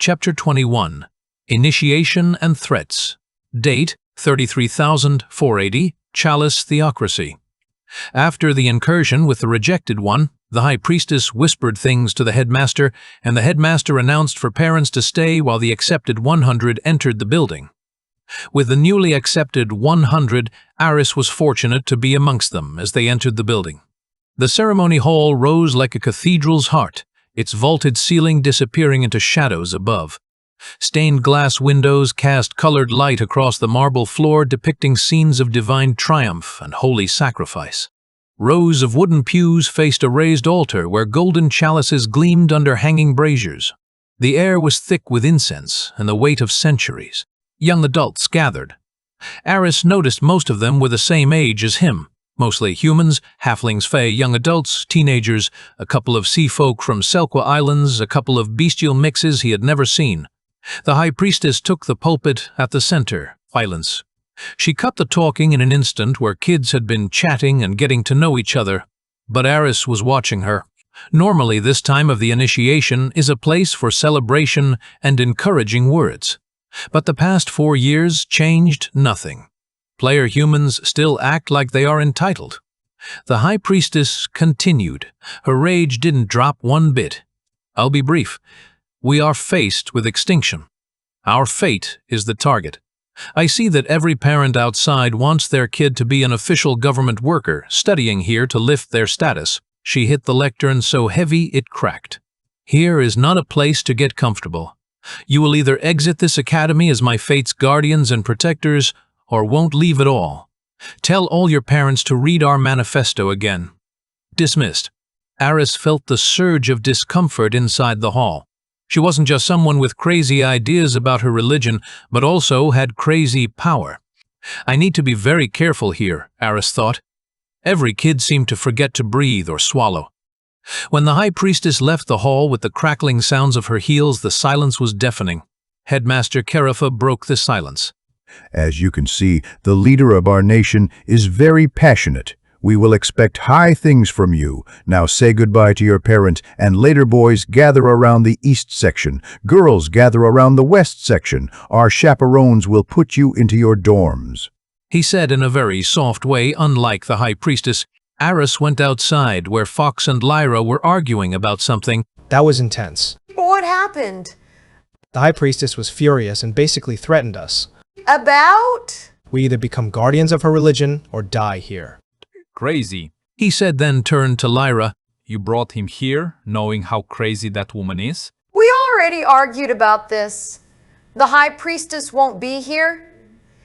Chapter 21. Initiation and Threats. Date 33,480, Chalice Theocracy. After the incursion with the rejected one, the High Priestess whispered things to the headmaster, and the headmaster announced for parents to stay while the accepted 100 entered the building. With the newly accepted 100, Aris was fortunate to be amongst them as they entered the building. The ceremony hall rose like a cathedral's heart, its vaulted ceiling disappearing into shadows above. Stained glass windows cast colored light across the marble floor, depicting scenes of divine triumph and holy sacrifice. Rows of wooden pews faced a raised altar where golden chalices gleamed under hanging braziers. The air was thick with incense and the weight of centuries. Young adults gathered. Aris noticed most of them were the same age as him. Mostly humans, halflings, fae, young adults, teenagers, a couple of sea folk from Selkwa Islands, a couple of bestial mixes he had never seen. The High Priestess took the pulpit at the center, silence. She cut the talking in an instant where kids had been chatting and getting to know each other. But Aris was watching her. Normally, this time of the initiation is a place for celebration and encouraging words. But the past 4 years changed nothing. Player humans still act like they are entitled. The High Priestess continued. Her rage didn't drop one bit. I'll be brief. We are faced with extinction. Our fate is the target. I see that every parent outside wants their kid to be an official government worker, studying here to lift their status. She hit the lectern so heavy it cracked. Here is not a place to get comfortable. You will either exit this academy as my fate's guardians and protectors, or won't leave at all. Tell all your parents to read our manifesto again. Dismissed. Aris felt the surge of discomfort inside the hall. She wasn't just someone with crazy ideas about her religion, but also had crazy power. I need to be very careful here, Aris thought. Every kid seemed to forget to breathe or swallow. When the High Priestess left the hall with the crackling sounds of her heels, the silence was deafening. Headmaster Kerafa broke the silence. As you can see, the leader of our nation is very passionate. We will expect high things from you. Now say goodbye to your parent, and later boys gather around the east section. Girls gather around the west section. Our chaperones will put you into your dorms. He said in a very soft way, unlike the High Priestess. Aris went outside where Fox and Lyra were arguing about something. That was intense. What happened? The High Priestess was furious and basically threatened us. About? We either become guardians of her religion or die here. Crazy. He said, then turned to Lyra. You brought him here, knowing how crazy that woman is? We already argued about this. The High Priestess won't be here.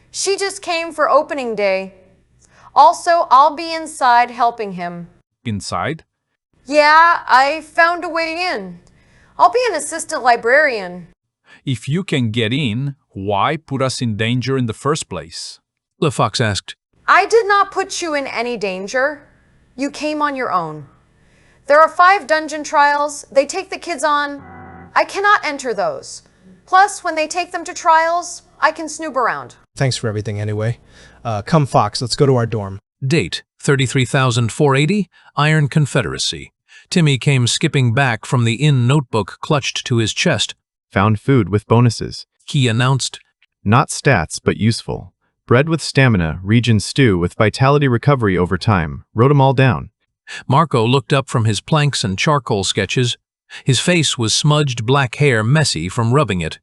She just came for opening day. Also, I'll be inside helping him. Inside? Yeah, I found a way in. I'll be an assistant librarian. If you can get in, why put us in danger in the first place? The Fox asked. I did not put you in any danger. You came on your own. There are 5 dungeon trials. They take the kids on. I cannot enter those. Plus, when they take them to trials, I can snoop around. Thanks for everything anyway. Come Fox, let's go to our dorm. Date 33,480, Iron Confederacy. Timmy came skipping back from the inn, notebook clutched to his chest. Found food with bonuses. He announced. Not stats, but useful. Bread with stamina, region stew with vitality recovery over time. Wrote 'em all down. Marco looked up from his planks and charcoal sketches. His face was smudged black hair, messy from rubbing it.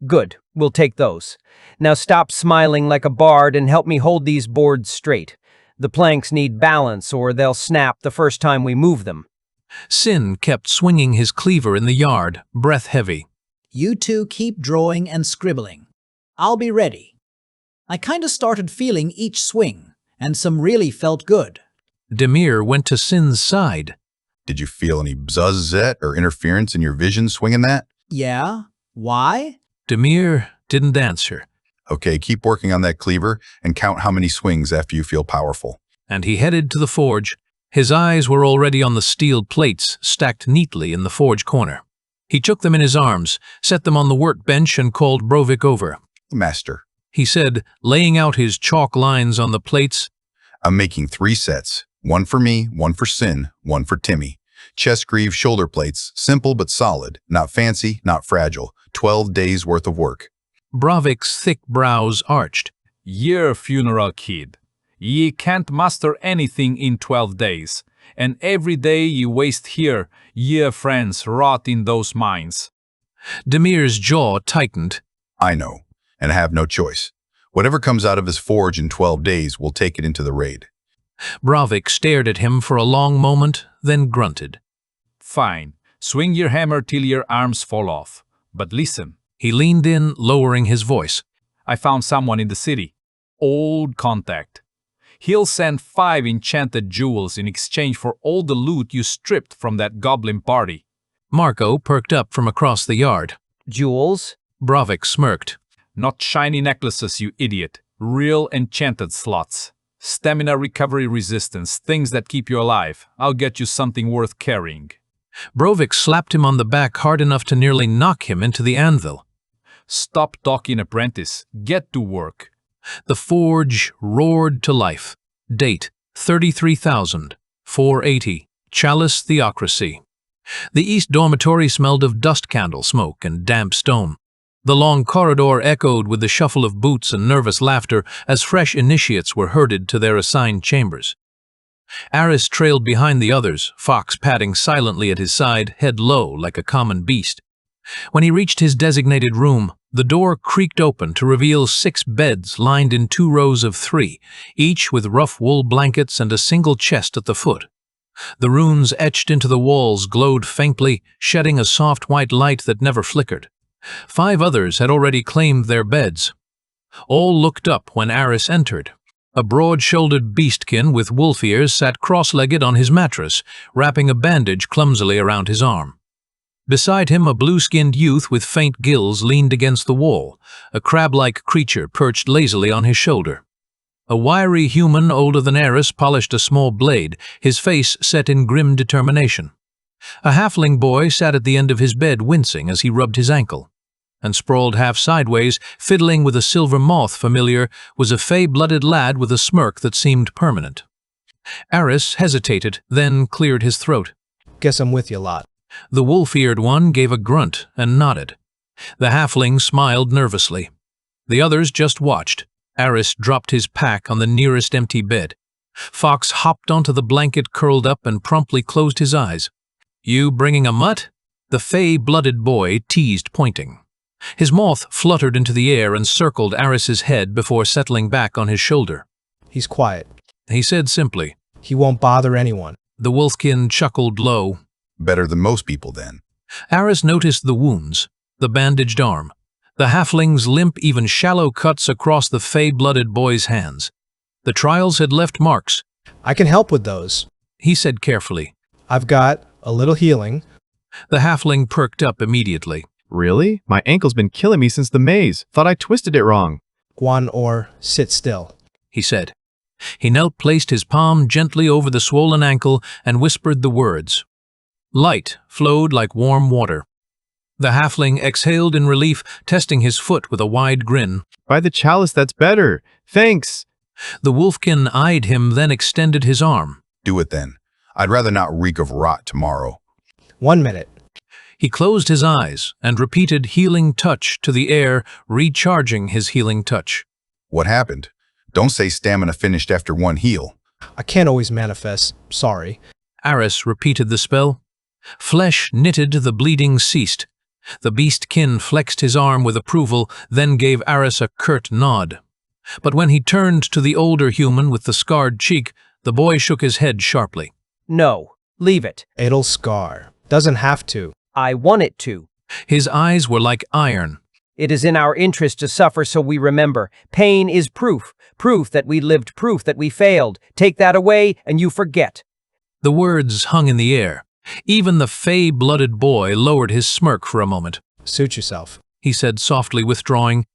Good, we'll take those. Now stop smiling like a bard and help me hold these boards straight. The planks need balance or they'll snap the first time we move them. Sin kept swinging his cleaver in the yard, breath heavy. You two keep drawing and scribbling. I'll be ready. I kinda started feeling each swing, and some really felt good. Demir went to Sin's side. Did you feel any bzuzzet or interference in your vision swinging that? Yeah? Why? Demir didn't answer. Okay, keep working on that cleaver and count how many swings after you feel powerful. And he headed to the forge. His eyes were already on the steel plates stacked neatly in the forge corner. He took them in his arms, set them on the workbench, and called Brovik over. Master, he said, laying out his chalk lines on the plates. I'm making 3 sets. 1 for me, 1 for Sin, 1 for Timmy. Chest greave shoulder plates, simple but solid, not fancy, not fragile. 12 days' worth of work. Bravik's thick brows arched. Year funeral kid. Ye can't master anything in 12 days, and every day ye waste here, ye friends rot in those mines. Demir's jaw tightened. I know, and I have no choice. Whatever comes out of his forge in 12 days, we'll take it into the raid. Bravik stared at him for a long moment, then grunted. Fine. Swing your hammer till your arms fall off. But listen. He leaned in, lowering his voice. I found someone in the city. Old contact. He'll send 5 enchanted jewels in exchange for all the loot you stripped from that goblin party. Marco perked up from across the yard. Jewels? Bravik smirked. Not shiny necklaces, you idiot. Real enchanted slots. Stamina recovery resistance, things that keep you alive. I'll get you something worth carrying. Bravik slapped him on the back hard enough to nearly knock him into the anvil. Stop talking, apprentice. Get to work. The forge roared to life. Date 33,480. Chalice Theocracy. The east dormitory smelled of dust candle smoke and damp stone. The long corridor echoed with the shuffle of boots and nervous laughter as fresh initiates were herded to their assigned chambers. Aris trailed behind the others, Fox padding silently at his side, head low like a common beast. When he reached his designated room, the door creaked open to reveal 6 beds lined in 2 rows of 3, each with rough wool blankets and a single chest at the foot. The runes etched into the walls glowed faintly, shedding a soft white light that never flickered. 5 others had already claimed their beds. All looked up when Aris entered. A broad-shouldered beastkin with wolf ears sat cross-legged on his mattress, wrapping a bandage clumsily around his arm. Beside him, a blue-skinned youth with faint gills leaned against the wall, a crab-like creature perched lazily on his shoulder. A wiry human older than Aris polished a small blade, his face set in grim determination. A halfling boy sat at the end of his bed wincing as he rubbed his ankle. And sprawled half sideways, fiddling with a silver moth familiar, was a fey-blooded lad with a smirk that seemed permanent. Aris hesitated, then cleared his throat. Guess I'm with you lot. The wolf-eared one gave a grunt and nodded. The halfling smiled nervously. The others just watched. Aris dropped his pack on the nearest empty bed. Fox hopped onto the blanket curled up and promptly closed his eyes. You bringing a mutt? The fey-blooded boy teased, pointing. His moth fluttered into the air and circled Aris's head before settling back on his shoulder. He's quiet. He said simply. He won't bother anyone. The wolfkin chuckled low. Better than most people, then. Aris noticed the wounds, the bandaged arm, the halfling's limp, even shallow cuts across the fey-blooded boy's hands. The trials had left marks. I can help with those, he said carefully. I've got a little healing. The halfling perked up immediately. Really? My ankle's been killing me since the maze. Thought I twisted it wrong. Guan or sit still, he said. He knelt, placed his palm gently over the swollen ankle, and whispered the words. Light flowed like warm water. The halfling exhaled in relief, testing his foot with a wide grin. By the chalice, that's better. Thanks. The wolfkin eyed him, then extended his arm. Do it then. I'd rather not reek of rot tomorrow. 1 minute. He closed his eyes and repeated healing touch to the air, recharging his healing touch. What happened? Don't say stamina finished after 1 heal. I can't always manifest, sorry. Aris repeated the spell. Flesh knitted, the bleeding ceased. The beastkin flexed his arm with approval, then gave Aris a curt nod. But when he turned to the older human with the scarred cheek, the boy shook his head sharply. No, leave it. It'll scar. Doesn't have to. I want it to. His eyes were like iron. It is in our interest to suffer so we remember. Pain is proof. Proof that we lived, proof that we failed. Take that away and you forget. The words hung in the air. Even the fey-blooded boy lowered his smirk for a moment. Suit yourself, he said softly, withdrawing.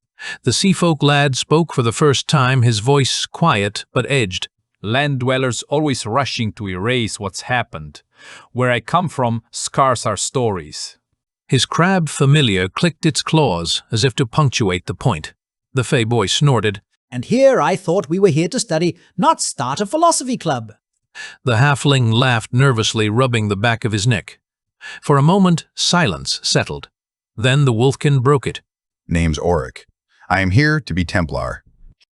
The seafolk lad spoke for the first time, his voice quiet but edged. Land dwellers always rushing to erase what's happened. Where I come from, scars are stories. His crab familiar clicked its claws as if to punctuate the point. The fey boy snorted. And here I thought we were here to study, not start a philosophy club. The halfling laughed nervously, rubbing the back of his neck. For a moment, silence settled. Then the wolfkin broke it. Name's Auric. I am here to be Templar.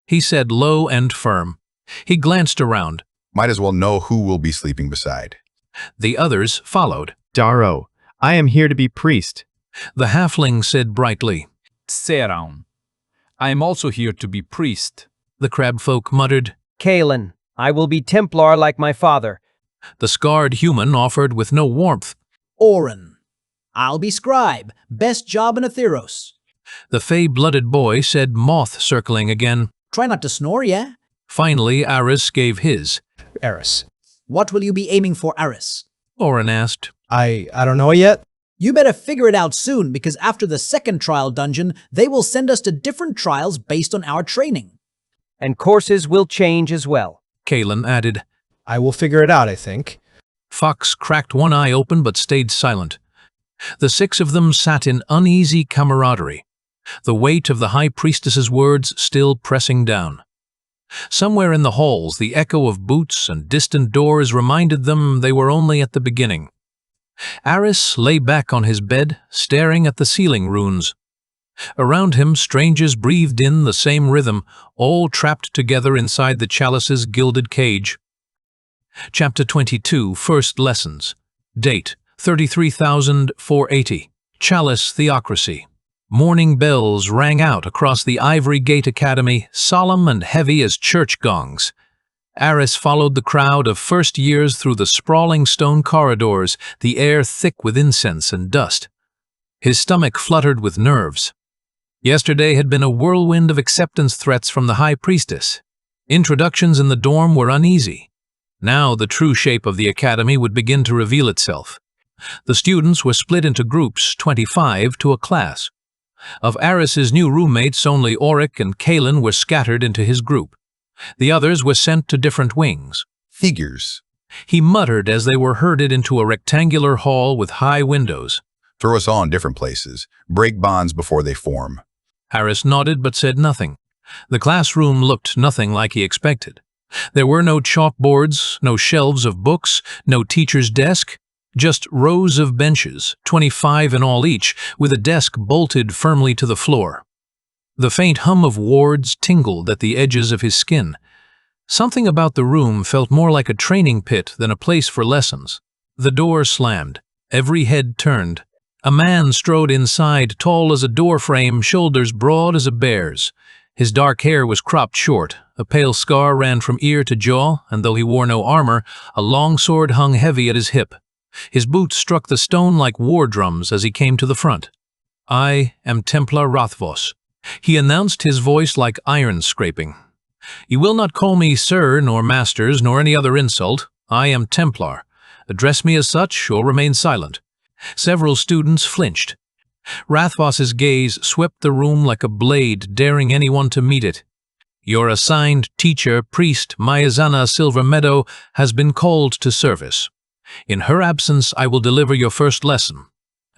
He said low and firm. He glanced around. Might as well know who will be sleeping beside. The others followed. Darrow, I am here to be priest. The halfling said brightly. Seraun. I am also here to be priest. The crabfolk muttered. Kalen, I will be Templar like my father. The scarred human offered with no warmth. Orin. I'll be scribe. Best job in Atheros. The fey-blooded boy said, moth circling again. Try not to snore, yeah? Finally, Aris gave his. Aris. What will you be aiming for, Aris? Orin asked. I don't know yet. You better figure it out soon, because after the second trial dungeon, they will send us to different trials based on our training. And courses will change as well. Kalen added. I will figure it out, I think. Fox cracked one eye open but stayed silent. The six of them sat in uneasy camaraderie, the weight of the high priestess's words still pressing down. Somewhere in the halls, the echo of boots and distant doors reminded them they were only at the beginning. Aris lay back on his bed, staring at the ceiling runes. Around him, strangers breathed in the same rhythm, all trapped together inside the chalice's gilded cage. Chapter 22, First Lessons. Date, 33,480. Chalice Theocracy. Morning bells rang out across the Ivory Gate Academy, solemn and heavy as church gongs. Aris followed the crowd of first years through the sprawling stone corridors, the air thick with incense and dust. His stomach fluttered with nerves. Yesterday had been a whirlwind of acceptance threats from the high priestess. Introductions in the dorm were uneasy. Now the true shape of the academy would begin to reveal itself. The students were split into groups, 25 to a class. Of Aris's new roommates, only Auric and Kalen were scattered into his group. The others were sent to different wings. Figures. He muttered as they were herded into a rectangular hall with high windows. Throw us all in different places. Break bonds before they form. Aris nodded but said nothing. The classroom looked nothing like he expected. There were no chalkboards, no shelves of books, no teacher's desk, just rows of benches, 25 in all each, with a desk bolted firmly to the floor. The faint hum of wards tingled at the edges of his skin. Something about the room felt more like a training pit than a place for lessons. The door slammed. Every head turned. A man strode inside, tall as a door frame, shoulders broad as a bear's. His dark hair was cropped short. A pale scar ran from ear to jaw, and though he wore no armor, a long sword hung heavy at his hip. His boots struck the stone like war drums as he came to the front. I am Templar Rothvos. He announced, his voice like iron scraping. You will not call me sir, nor masters, nor any other insult. I am Templar. Address me as such, or remain silent. Several students flinched. Rothvos's gaze swept the room like a blade, daring anyone to meet it. Your assigned teacher, priest Mayazana Silver Meadow, has been called to service. In her absence, I will deliver your first lesson.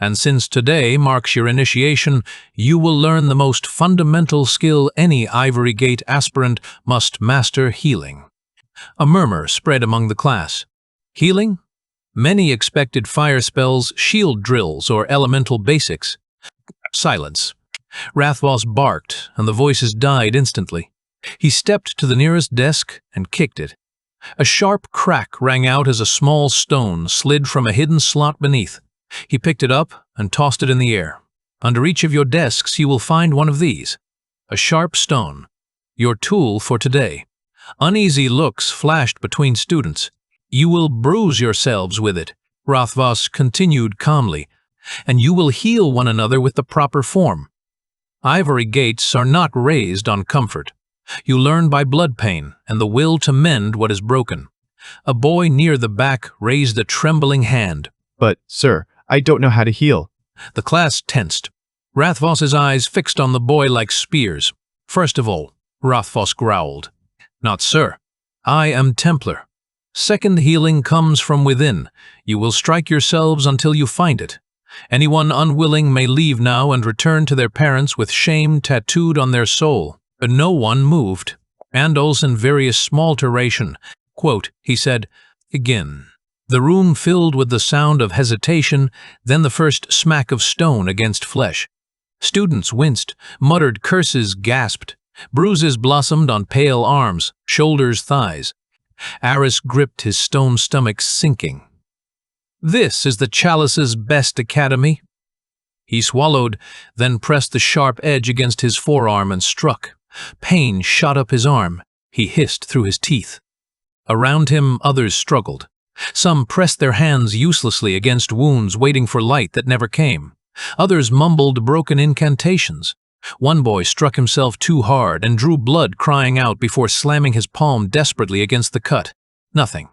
And since today marks your initiation, you will learn the most fundamental skill any Ivory Gate aspirant must master: healing. A murmur spread among the class. Healing? Many expected fire spells, shield drills, or elemental basics. Silence. Rothvos barked, and the voices died instantly. He stepped to the nearest desk and kicked it. A sharp crack rang out as a small stone slid from a hidden slot beneath. He picked it up and tossed it in the air. Under each of your desks you will find one of these. A sharp stone. Your tool for today. Uneasy looks flashed between students. You will bruise yourselves with it, Rothvos continued calmly, and you will heal one another with the proper form. Ivory gates are not raised on comfort. You learn by blood pain and the will to mend what is broken. A boy near the back raised a trembling hand. But, sir, I don't know how to heal. The class tensed. Rothvos's eyes fixed on the boy like spears. First of all, Rothvos growled. Not sir. I am Templar. Second, healing comes from within. You will strike yourselves until you find it. Anyone unwilling may leave now and return to their parents with shame tattooed on their soul. But no one moved. And Olsen various small duration. Quote, he said, again. The room filled with the sound of hesitation, then the first smack of stone against flesh. Students winced, muttered curses, gasped. Bruises blossomed on pale arms, shoulders, thighs. Aris gripped his stone stomach, sinking. This is the Chalice's best academy? He swallowed, then pressed the sharp edge against his forearm and struck. Pain shot up his arm. He hissed through his teeth. Around him, others struggled. Some pressed their hands uselessly against wounds, waiting for light that never came. Others mumbled broken incantations. One boy struck himself too hard and drew blood, crying out before slamming his palm desperately against the cut. Nothing.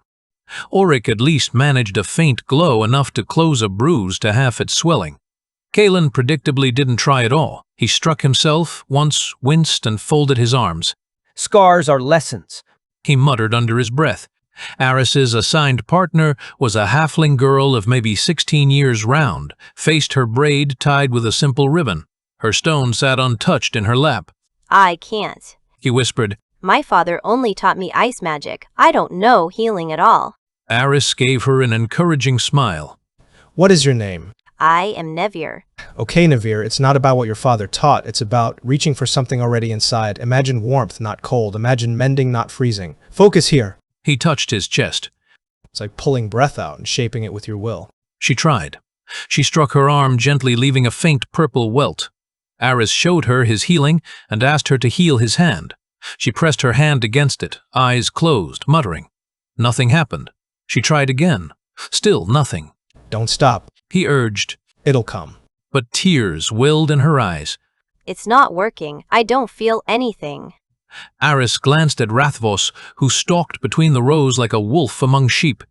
Auric at least managed a faint glow, enough to close a bruise to half its swelling. Kalen predictably didn't try at all. He struck himself once, winced, and folded his arms. Scars are lessons, He muttered under his breath. Aris's assigned partner was a halfling girl of maybe 16 years round, faced her braid tied with a simple ribbon. Her stone sat untouched in her lap. I can't. He whispered. My father only taught me ice magic. I don't know healing at all. Aris gave her an encouraging smile. What is your name? I am Nevir. Okay, Nevir, it's not about what your father taught. It's about reaching for something already inside. Imagine warmth, not cold. Imagine mending, not freezing. Focus here. He touched his chest. It's like pulling breath out and shaping it with your will. She tried. She struck her arm gently, leaving a faint purple welt. Aris showed her his healing and asked her to heal his hand. She pressed her hand against it, eyes closed, muttering. Nothing happened. She tried again. Still nothing. Don't stop. He urged. It'll come. But tears welled in her eyes. It's not working. I don't feel anything. Aris glanced at Rathvos, who stalked between the rows like a wolf among sheep.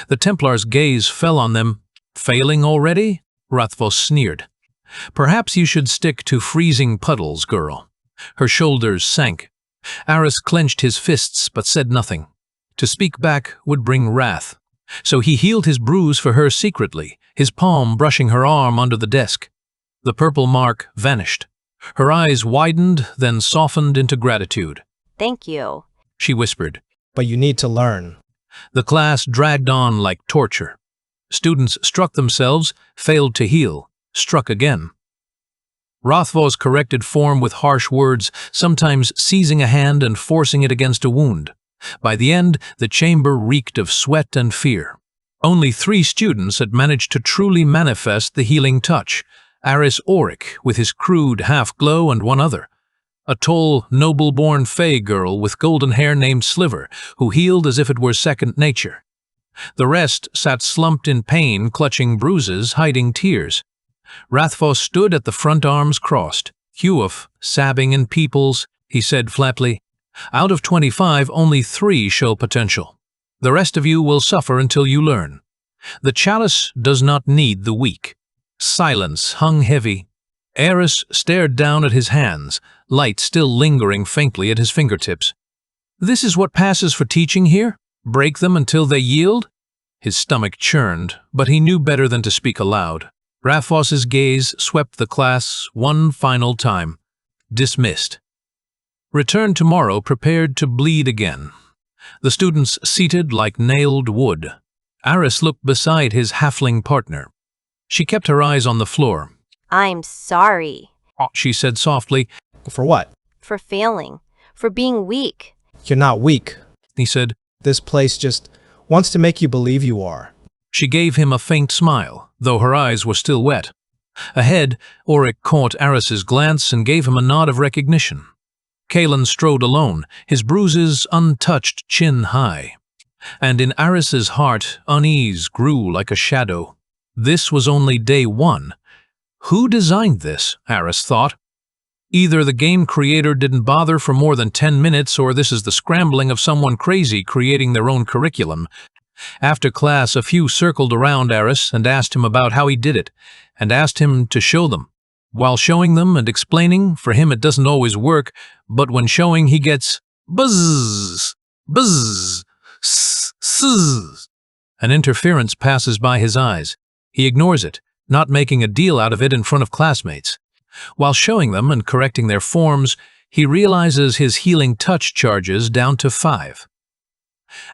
The Templar's gaze fell on them. Failing already? Rathvos sneered. Perhaps you should stick to freezing puddles, girl. Her shoulders sank. Aris clenched his fists but said nothing. To speak back would bring wrath. So he healed his bruise for her secretly, his palm brushing her arm under the desk. The purple mark vanished. Her eyes widened, then softened into gratitude. Thank you. She whispered. But you need to learn. The class dragged on like torture. Students struck themselves, failed to heal, struck again. Rathvos corrected form with harsh words, sometimes seizing a hand and forcing it against a wound. By the end, the chamber reeked of sweat and fear. Only 3 students had managed to truly manifest the healing touch. Aris Auric, with his crude half-glow, and one other. A tall, noble-born Fey girl with golden hair named Sliver, who healed as if it were second nature. The rest sat slumped in pain, clutching bruises, hiding tears. Rathvos stood at the front, arms crossed. Huof, Sabbing, and Peoples, he said flatly. Out of 25, only 3 show potential. The rest of you will suffer until you learn. The Chalice does not need the weak. Silence hung heavy. Aris stared down at his hands, light still lingering faintly at his fingertips. This is what passes for teaching here? Break them until they yield? His stomach churned, but he knew better than to speak aloud. Rathvos's gaze swept the class one final time. Dismissed. Return tomorrow prepared to bleed again. The students seated like nailed wood. Aris looked beside his halfling partner. She kept her eyes on the floor. I'm sorry. She said softly. For what? For failing. For being weak. You're not weak. He said. This place just wants to make you believe you are. She gave him a faint smile, though her eyes were still wet. Ahead, Auric caught Aris's glance and gave him a nod of recognition. Kalen strode alone, his bruises untouched chin high. And in Aris's heart, unease grew like a shadow. This was only day 1. Who designed this, Aris thought. Either the game creator didn't bother for more than 10 minutes, or this is the scrambling of someone crazy creating their own curriculum. After class, a few circled around Aris and asked him about how he did it, and asked him to show them. While showing them and explaining, for him it doesn't always work, but when showing he gets buzz, buzz, ss. An interference passes by his eyes. He ignores it, not making a deal out of it in front of classmates. While showing them and correcting their forms, he realizes his healing touch charges down to 5.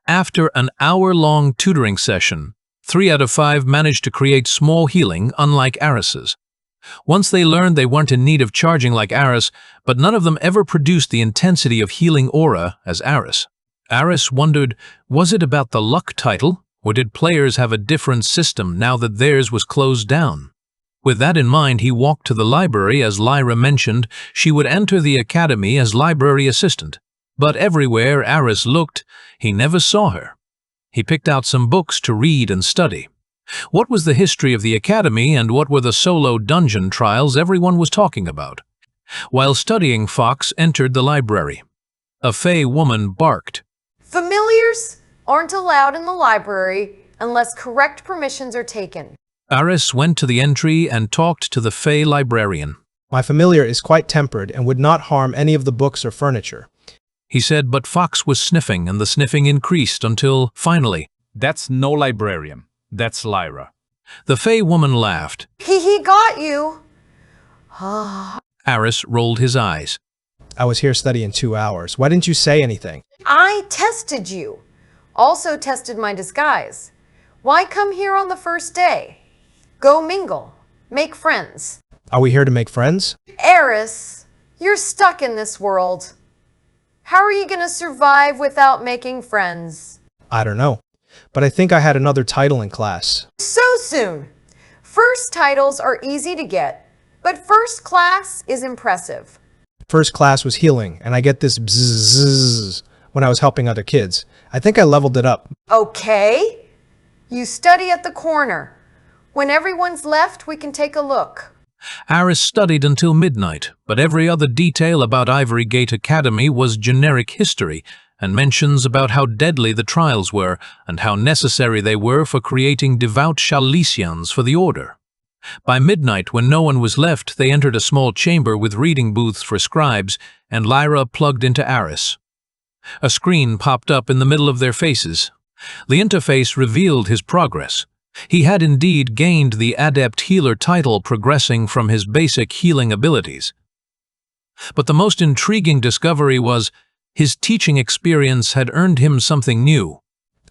After an hour-long tutoring session, 3 out of 5 managed to create small healing, unlike Aris's. Once they learned they weren't in need of charging like Aris, but none of them ever produced the intensity of healing aura as Aris. Aris wondered, was it about the luck title, or did players have a different system now that theirs was closed down? With that in mind, he walked to the library. As Lyra mentioned, she would enter the academy as library assistant. But everywhere Aris looked, he never saw her. He picked out some books to read and study. What was the history of the academy, and what were the solo dungeon trials everyone was talking about? While studying, Fox entered the library. A fey woman barked. Familiars aren't allowed in the library unless correct permissions are taken. Aris went to the entry and talked to the fey librarian. My familiar is quite tempered and would not harm any of the books or furniture, he said, but Fox was sniffing, and the sniffing increased until, finally, That's no librarian. That's Lyra. the fey woman laughed. He got you. Aris rolled his eyes. I was here studying 2 hours. Why didn't you say anything? I tested you. Also tested my disguise. Why come here on the first day? Go mingle. Make friends. Are we here to make friends? Aris, you're stuck in this world. How are you going to survive without making friends? I don't know. But I think I had another title in class. So soon. First titles are easy to get, but first class is impressive. First class was healing, and I get this bzzz when I was helping other kids. I think I leveled it up. Okay. You study at the corner. When everyone's left, we can take a look. Aris studied until midnight, but every other detail about Ivory Gate Academy was generic history, and mentions about how deadly the trials were and how necessary they were for creating devout Chalicians for the Order. By midnight, when no one was left, they entered a small chamber with reading booths for scribes, and Lyra plugged into Aris. A screen popped up in the middle of their faces. The interface revealed his progress. He had indeed gained the Adept Healer title, progressing from his basic healing abilities. But the most intriguing discovery was his teaching experience had earned him something new.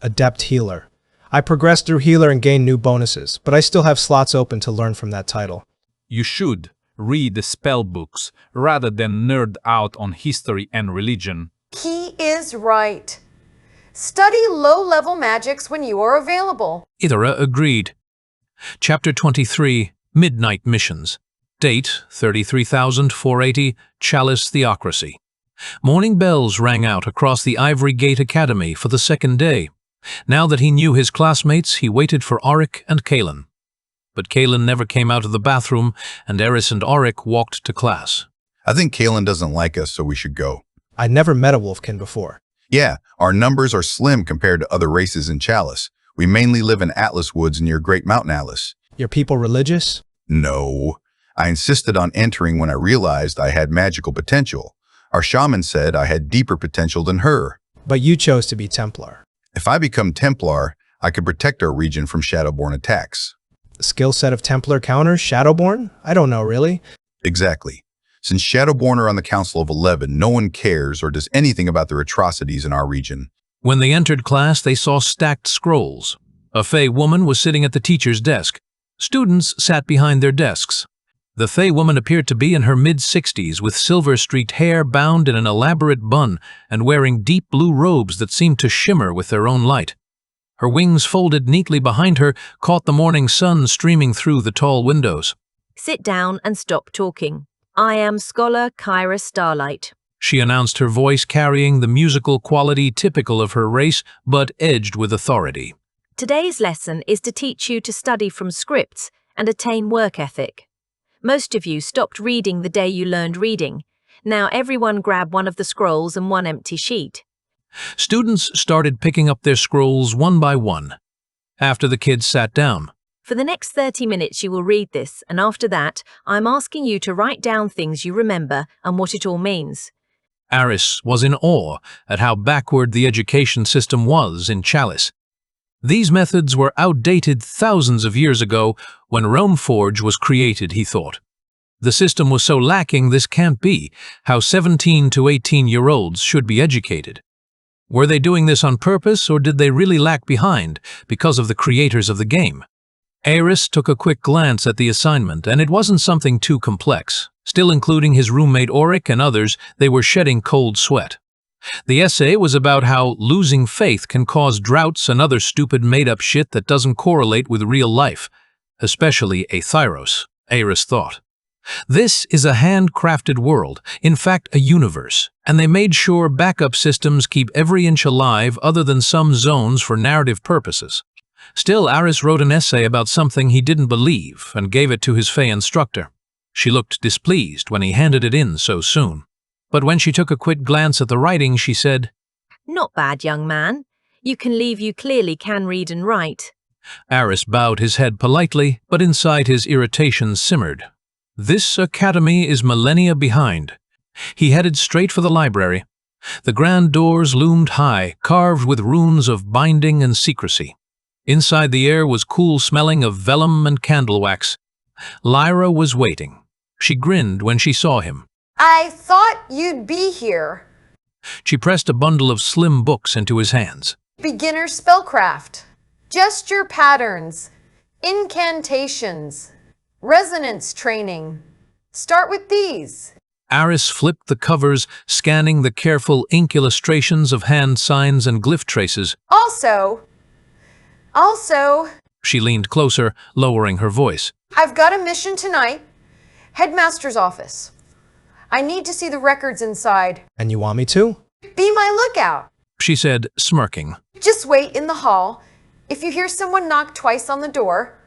Adept Healer. I progressed through Healer and gained new bonuses, but I still have slots open to learn from that title. You should read the spell books rather than nerd out on history and religion. He is right. Study low-level magics when you are available. Ithera agreed. Chapter 23, Midnight Missions. Date, 33,480, Chalice Theocracy. Morning bells rang out across the Ivory Gate Academy for the second day. Now that he knew his classmates, he waited for Auric and Kalen. But Kalen never came out of the bathroom, and Aris and Auric walked to class. I think Kalen doesn't like us, so we should go. I'd never met a Wolfkin before. Yeah, our numbers are slim compared to other races in Chalice. We mainly live in Atlas Woods near Great Mountain Atlas. Your people religious? No. I insisted on entering when I realized I had magical potential. Our shaman said I had deeper potential than her. But you chose to be Templar. If I become Templar, I could protect our region from Shadowborn attacks. The skill set of Templar counters Shadowborn? I don't know, really. Exactly. Since Shadowborn are on the Council of 11, no one cares or does anything about their atrocities in our region. When they entered class, they saw stacked scrolls. A Fey woman was sitting at the teacher's desk. Students sat behind their desks. The Fey woman appeared to be in her mid-60s, with silver-streaked hair bound in an elaborate bun and wearing deep blue robes that seemed to shimmer with their own light. Her wings folded neatly behind her caught the morning sun streaming through the tall windows. Sit down and stop talking. I am Scholar Kyra Starlight, she announced, her voice carrying the musical quality typical of her race, but edged with authority. Today's lesson is to teach you to study from scripts and attain work ethic. Most of you stopped reading the day you learned reading. Now everyone grab one of the scrolls and one empty sheet. Students started picking up their scrolls one by one. After the kids sat down. For the next 30 minutes you will read this, and after that, I'm asking you to write down things you remember and what it all means. Aris was in awe at how backward the education system was in Chalice. These methods were outdated thousands of years ago when Realmforge was created, he thought. The system was so lacking this can't be how 17 to 18-year-olds should be educated. Were they doing this on purpose, or did they really lag behind because of the creators of the game? Aris took a quick glance at the assignment, and it wasn't something too complex. Still including his roommate Auric and others, they were shedding cold sweat. The essay was about how losing faith can cause droughts and other stupid made-up shit that doesn't correlate with real life, especially Aetheros, Aris thought. This is a handcrafted world, in fact a universe, and they made sure backup systems keep every inch alive other than some zones for narrative purposes. Still, Aris wrote an essay about something he didn't believe and gave it to his Fey instructor. She looked displeased when he handed it in so soon. But when she took a quick glance at the writing, she said, Not bad, young man. You clearly can read and write. Aris bowed his head politely, but inside his irritation simmered. This academy is millennia behind. He headed straight for the library. The grand doors loomed high, carved with runes of binding and secrecy. Inside the air was cool smelling of vellum and candle wax. Lyra was waiting. She grinned when she saw him. I thought you'd be here. She pressed a bundle of slim books into his hands. Beginner spellcraft, gesture patterns, incantations, resonance training. Start with these. Aris flipped the covers, scanning the careful ink illustrations of hand signs and glyph traces. Also, she leaned closer, lowering her voice. I've got a mission tonight. Headmaster's office. I need to see the records inside. And you want me to? Be my lookout, she said, smirking. Just wait in the hall. If you hear someone knock twice on the door,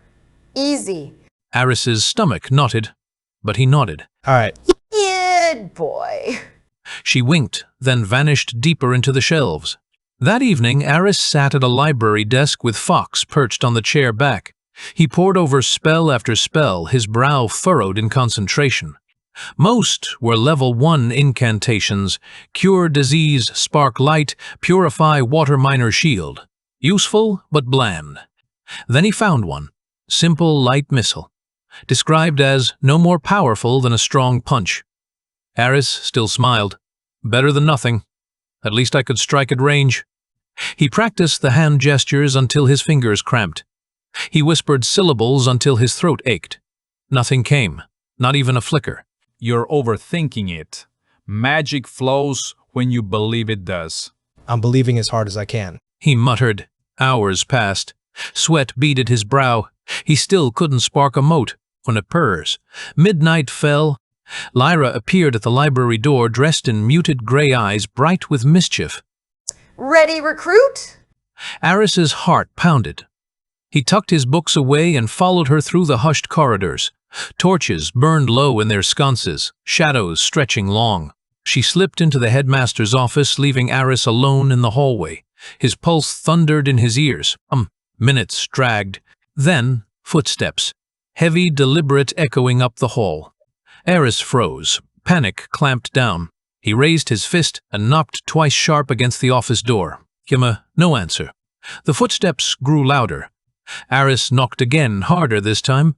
easy. Aris's stomach knotted, but he nodded. All right. Good boy. She winked, then vanished deeper into the shelves. That evening, Aris sat at a library desk with Fox perched on the chair back. He pored over spell after spell, his brow furrowed in concentration. Most were level 1 incantations: cure disease, spark light, purify water miner shield. Useful, but bland. Then he found one. Simple light missile. Described as no more powerful than a strong punch. Aris still smiled. Better than nothing. At least I could strike at range. He practiced the hand gestures until his fingers cramped. He whispered syllables until his throat ached. Nothing came, not even a flicker. You're overthinking it. Magic flows when you believe it does. I'm believing as hard as I can. He muttered. Hours passed. Sweat beaded his brow. He still couldn't spark a mote. When it purrs. Midnight fell. Lyra appeared at the library door, dressed in muted gray eyes, bright with mischief. Ready, recruit? Aris's heart pounded. He tucked his books away and followed her through the hushed corridors. Torches burned low in their sconces, shadows stretching long. She slipped into the headmaster's office, leaving Aris alone in the hallway. His pulse thundered in his ears. Minutes dragged. Then, footsteps. Heavy, deliberate echoing up the hall. Aris froze. Panic clamped down. He raised his fist and knocked twice sharp against the office door. No answer. The footsteps grew louder. Aris knocked again, harder this time.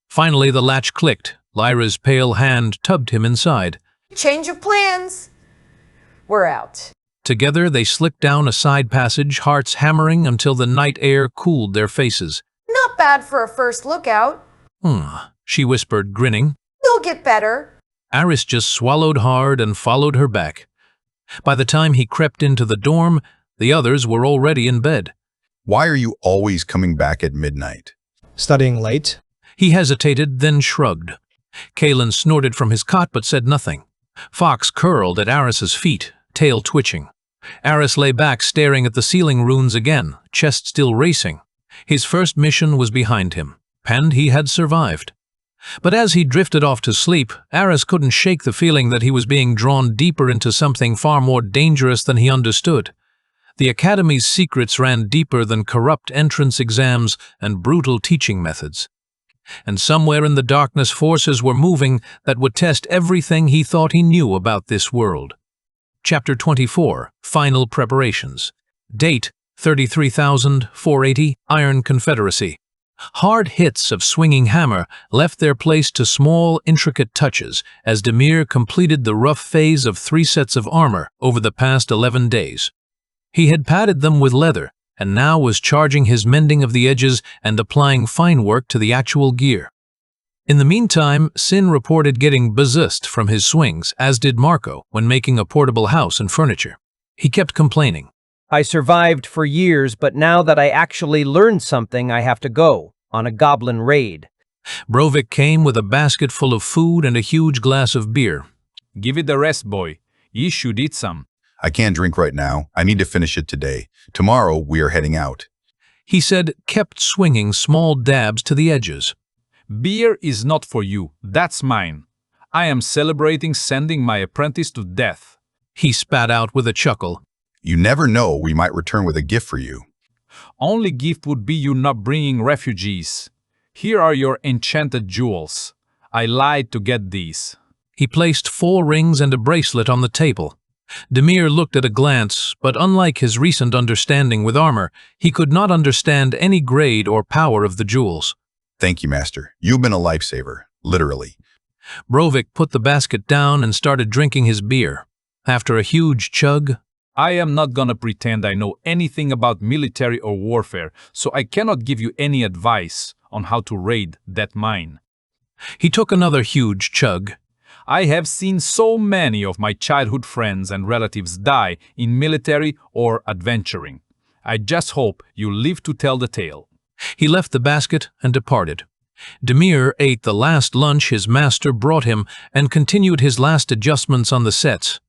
Finally the latch clicked. Lyra's pale hand tugged him inside. Change of plans. We're out. Together they slipped down a side passage, hearts hammering until the night air cooled their faces. Not bad for a first lookout. She whispered, grinning. You'll get better. Aris just swallowed hard and followed her back. By the time he crept into the dorm, the others were already in bed. Why are you always coming back at midnight? Studying late? He hesitated, then shrugged. Kalen snorted from his cot but said nothing. Fox curled at Aris's feet, tail twitching. Aris lay back staring at the ceiling runes again, chest still racing. His first mission was behind him, and he had survived. But as he drifted off to sleep, Aris couldn't shake the feeling that he was being drawn deeper into something far more dangerous than he understood. The Academy's secrets ran deeper than corrupt entrance exams and brutal teaching methods. And somewhere in the darkness forces were moving that would test everything he thought he knew about this world. Chapter 24, Final Preparations. Date, 33,480, Iron Confederacy. Hard hits of swinging hammer left their place to small, intricate touches as Demir completed the rough phase of 3 sets of armor over the past 11 days. He had padded them with leather, and now was charging his mending of the edges and applying fine work to the actual gear. In the meantime, Sin reported getting buzzed from his swings, as did Marco when making a portable house and furniture. He kept complaining. I survived for years, but now that I actually learned something, I have to go on a goblin raid. Brovik came with a basket full of food and a huge glass of beer. Give it a rest, boy. You should eat some. I can't drink right now. I need to finish it today. Tomorrow we are heading out. He said, kept swinging small dabs to the edges. Beer is not for you. That's mine. I am celebrating sending my apprentice to death. He spat out with a chuckle. You never know, we might return with a gift for you. Only gift would be you not bringing refugees. Here are your enchanted jewels. I lied to get these. He placed 4 rings and a bracelet on the table. Demir looked at a glance, but unlike his recent understanding with armor, he could not understand any grade or power of the jewels. Thank you, Master. You've been a lifesaver, literally. Brovik put the basket down and started drinking his beer. After a huge chug, I am not gonna pretend I know anything about military or warfare, so I cannot give you any advice on how to raid that mine. He took another huge chug. I have seen so many of my childhood friends and relatives die in military or adventuring. I just hope you live to tell the tale. He left the basket and departed. Demir ate the last lunch his master brought him and continued his last adjustments on the sets.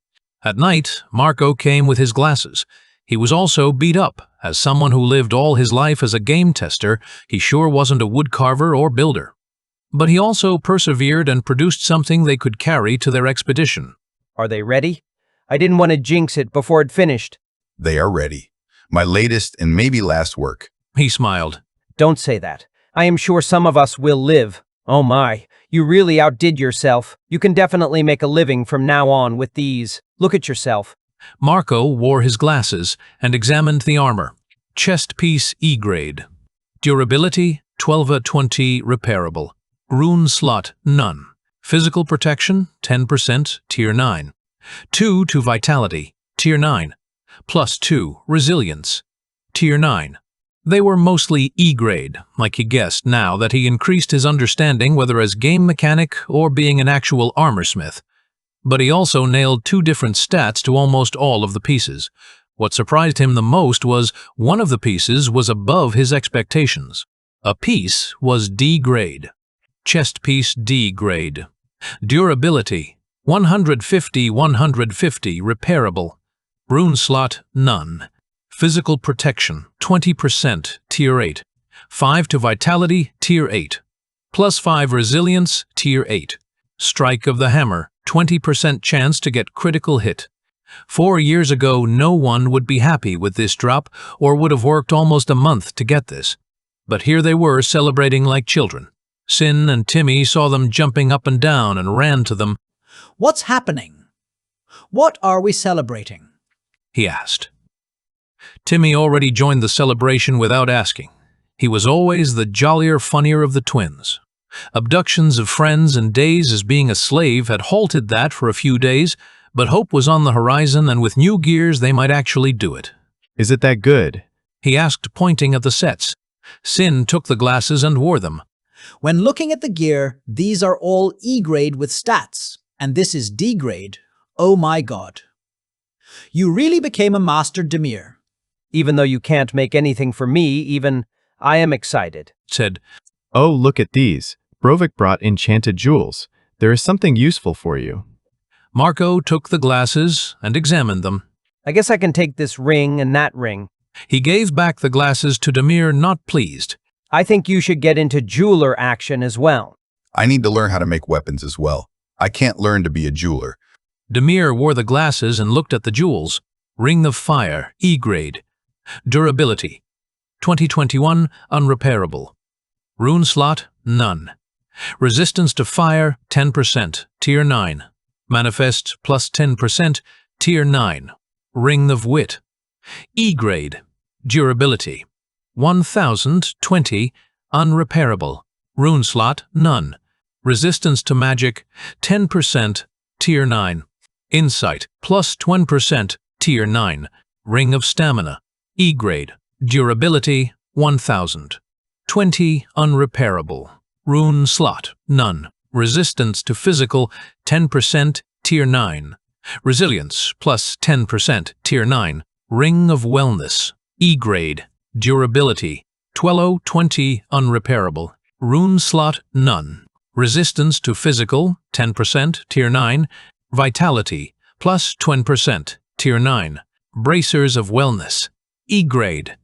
At night, Marco came with his glasses. He was also beat up. As someone who lived all his life as a game tester, he sure wasn't a woodcarver or builder. But he also persevered and produced something they could carry to their expedition. Are they ready? I didn't want to jinx it before it finished. They are ready. My latest and maybe last work. He smiled. Don't say that. I am sure some of us will live. Oh my, you really outdid yourself. You can definitely make a living from now on with these. Look at yourself. Marco wore his glasses and examined the armor. Chest piece E grade. Durability 12/20 repairable. Rune slot none. Physical protection 10% tier 9. 2 to vitality tier 9. +2 resilience tier 9. They were mostly E-grade, like he guessed now that he increased his understanding whether as game mechanic or being an actual armorsmith. But he also nailed 2 different stats to almost all of the pieces. What surprised him the most was one of the pieces was above his expectations. A piece was D-grade. Chest piece D-grade. Durability 150/150 repairable. Rune slot none. Physical protection 20% tier 8. 5 to vitality tier 8. +5 resilience tier 8. Strike of the hammer 20% chance to get critical hit. 4 years ago no one would be happy with this drop or would have worked almost a month to get this. But here they were celebrating like children. Sin and Timmy saw them jumping up and down and ran to them. What's happening? What are we celebrating? He asked. Timmy already joined the celebration without asking. He was always the jollier, funnier of the twins. Abductions of friends and days as being a slave had halted that for a few days, but hope was on the horizon and with new gears they might actually do it. Is it that good? He asked, pointing at the sets. Sin took the glasses and wore them. When looking at the gear, these are all E-grade with stats, and this is D-grade. Oh my god. You really became a master, Demir. Even though you can't make anything for me, I am excited. Said, Oh, look at these. Brovik brought enchanted jewels. There is something useful for you. Marco took the glasses and examined them. I guess I can take this ring and that ring. He gave back the glasses to Demir, not pleased. I think you should get into jeweler action as well. I need to learn how to make weapons as well. I can't learn to be a jeweler. Demir wore the glasses and looked at the jewels. Ring of Fire, E-grade. Durability 2021 unrepairable. Rune slot none. Resistance to fire 10% tier 9. Manifest plus 10% tier 9. Ring of Wit. E-grade. Durability 1020 unrepairable. Rune slot none. Resistance to magic 10% tier 9. Insight plus 20% tier 9. Ring of Stamina, E grade, durability 1000. 20 unrepairable. Rune slot, none. Resistance to physical 10%, tier 9. Resilience plus 10%, tier 9. Ring of Wellness, E grade, durability 20 unrepairable. Rune slot, none. Resistance to physical 10%, tier 9. Vitality plus 20%, tier 9. Bracers of Wellness, E grade,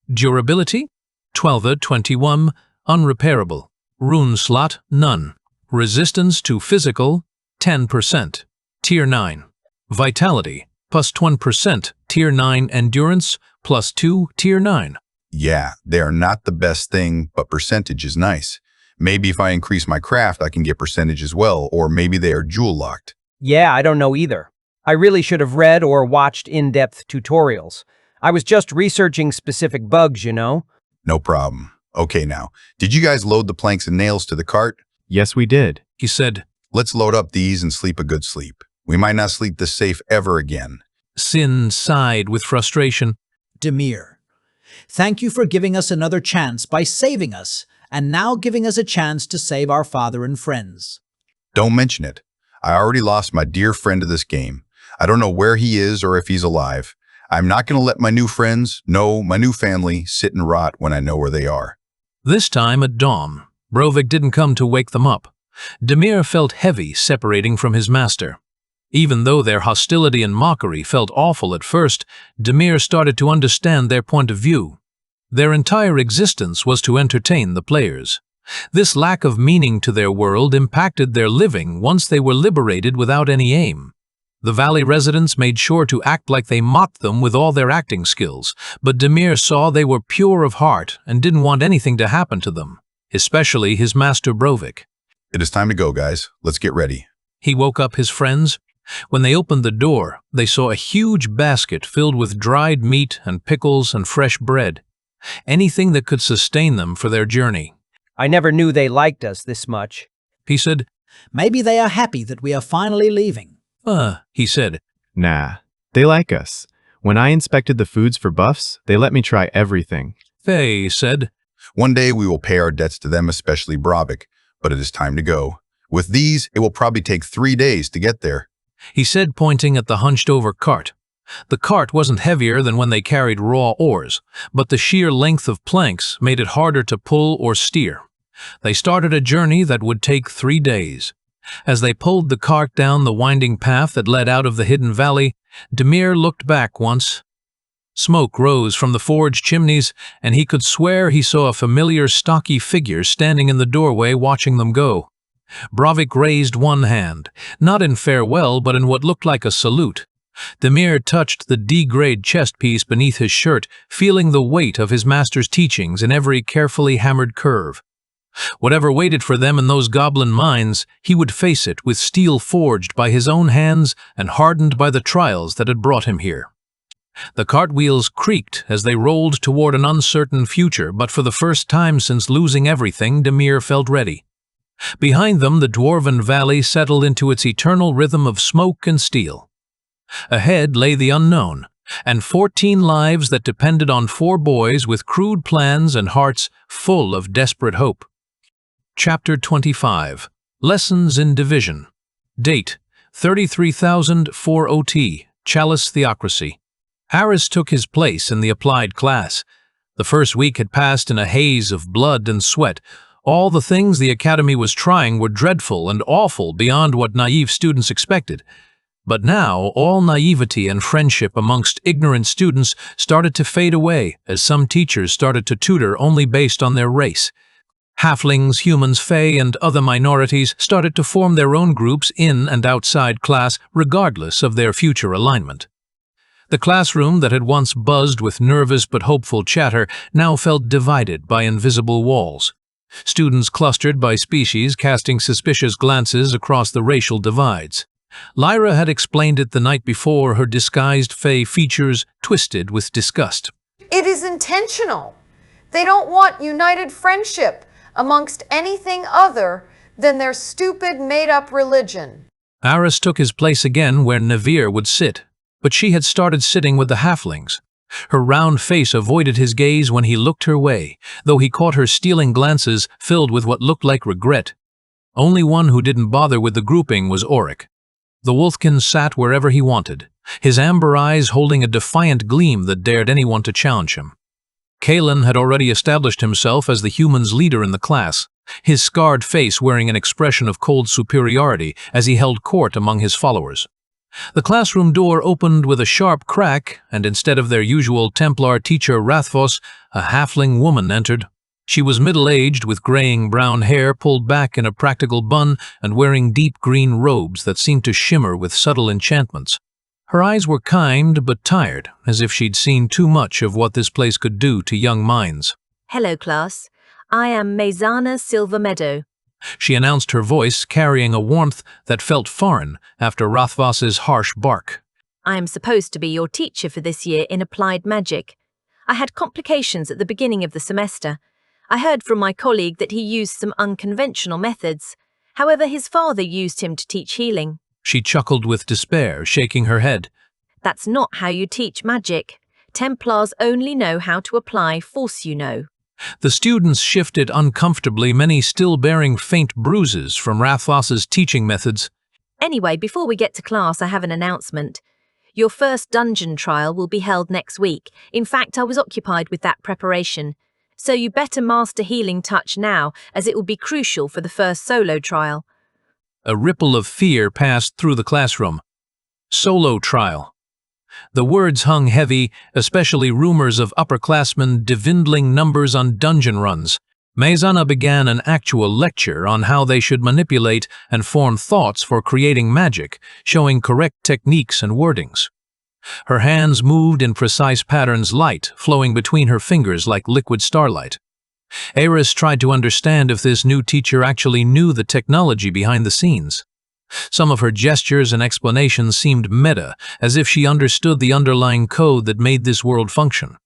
durability 21 unrepairable. Rune slot, none. Resistance to physical 10%, tier 9. Vitality plus 20%, tier 9. Endurance plus 2, tier 9. Yeah, they are not the best thing, but percentage is nice. Maybe if I increase my craft, I can get percentage as well, or maybe they are jewel-locked. Yeah, I don't know either. I really should have read or watched in-depth tutorials. I was just researching specific bugs, you know? No problem. Okay now, did you guys load the planks and nails to the cart? Yes, we did. He said. Let's load up these and sleep a good sleep. We might not sleep this safe ever again. Sin sighed with frustration. Demir, thank you for giving us another chance by saving us, and now giving us a chance to save our father and friends. Don't mention it. I already lost my dear friend to this game. I don't know where he is or if he's alive. I'm not going to let my new friends, no, my new family, sit and rot when I know where they are. This time at dawn, Brovik didn't come to wake them up. Demir felt heavy separating from his master. Even though their hostility and mockery felt awful at first, Demir started to understand their point of view. Their entire existence was to entertain the players. This lack of meaning to their world impacted their living once they were liberated without any aim. The valley residents made sure to act like they mocked them with all their acting skills, but Demir saw they were pure of heart and didn't want anything to happen to them, especially his master Brovik. It is time to go, guys. Let's get ready. He woke up his friends. When they opened the door, they saw a huge basket filled with dried meat and pickles and fresh bread. Anything that could sustain them for their journey. I never knew they liked us this much. He said. Maybe they are happy that we are finally leaving. He said. Nah, they like us. When I inspected the foods for buffs, they let me try everything. Faye said. One day we will pay our debts to them, especially Brovik, but it is time to go. With these, it will probably take 3 days to get there. He said, pointing at the hunched-over cart. The cart wasn't heavier than when they carried raw ores, but the sheer length of planks made it harder to pull or steer. They started a journey that would take 3 days. As they pulled the cart down the winding path that led out of the hidden valley, Demir looked back once. Smoke rose from the forge chimneys, and he could swear he saw a familiar stocky figure standing in the doorway watching them go. Brovik raised one hand, not in farewell but in what looked like a salute. Demir touched the D-grade chest piece beneath his shirt, feeling the weight of his master's teachings in every carefully hammered curve. Whatever waited for them in those goblin mines, he would face it with steel forged by his own hands and hardened by the trials that had brought him here. The cartwheels creaked as they rolled toward an uncertain future, but for the first time since losing everything, Demir felt ready. Behind them, the dwarven valley settled into its eternal rhythm of smoke and steel. Ahead lay the unknown, and 14 lives that depended on 4 boys with crude plans and hearts full of desperate hope. Chapter 25. Lessons in Division. Date: 33,004 OT, Chalice Theocracy. Aris took his place in the applied class. The first week had passed in a haze of blood and sweat. All the things the Academy was trying were dreadful and awful beyond what naive students expected. But now, all naivety and friendship amongst ignorant students started to fade away as some teachers started to tutor only based on their race. Halflings, humans, fae, and other minorities started to form their own groups in and outside class regardless of their future alignment. The classroom that had once buzzed with nervous but hopeful chatter now felt divided by invisible walls. Students clustered by species casting suspicious glances across the racial divides. Lyra had explained it the night before, her disguised fae features twisted with disgust. It is intentional. They don't want united friendship amongst anything other than their stupid made-up religion. Aris took his place again where Navir would sit. but she had started sitting with the halflings. Her round face avoided his gaze when he looked her way, though he caught her stealing glances filled with what looked like regret. Only one who didn't bother with the grouping was Auric. The wolfkin sat wherever he wanted, his amber eyes holding a defiant gleam that dared anyone to challenge him. Kalen had already established himself as the humans' leader in the class, his scarred face wearing an expression of cold superiority as he held court among his followers. The classroom door opened with a sharp crack, and instead of their usual Templar teacher Rathvos, a halfling woman entered. She was middle-aged, with graying brown hair pulled back in a practical bun and wearing deep green robes that seemed to shimmer with subtle enchantments. Her eyes were kind but tired, as if she'd seen too much of what this place could do to young minds. Hello, class. I am Maizana Silvermeadow. She announced, her voice carrying a warmth that felt foreign after Rathvos's harsh bark. I am supposed to be your teacher for this year in applied magic. I had complications at the beginning of the semester. I heard from my colleague that he used some unconventional methods. However, his father used him to teach healing. She chuckled with despair, shaking her head. That's not how you teach magic. Templars only know how to apply force, you know. The students shifted uncomfortably, many still bearing faint bruises from Rathvos's teaching methods. Anyway, before we get to class, I have an announcement. Your first dungeon trial will be held next week. In fact, I was occupied with that preparation. So you better master Healing Touch now, as it will be crucial for the first solo trial. A ripple of fear passed through the classroom. Solo trial. The words hung heavy, especially rumors of upperclassmen dwindling numbers on dungeon runs. Maizana began an actual lecture on how they should manipulate and form thoughts for creating magic, showing correct techniques and wordings. Her hands moved in precise patterns, light flowing between her fingers like liquid starlight. Aris tried to understand if this new teacher actually knew the technology behind the scenes. Some of her gestures and explanations seemed meta, as if she understood the underlying code that made this world function.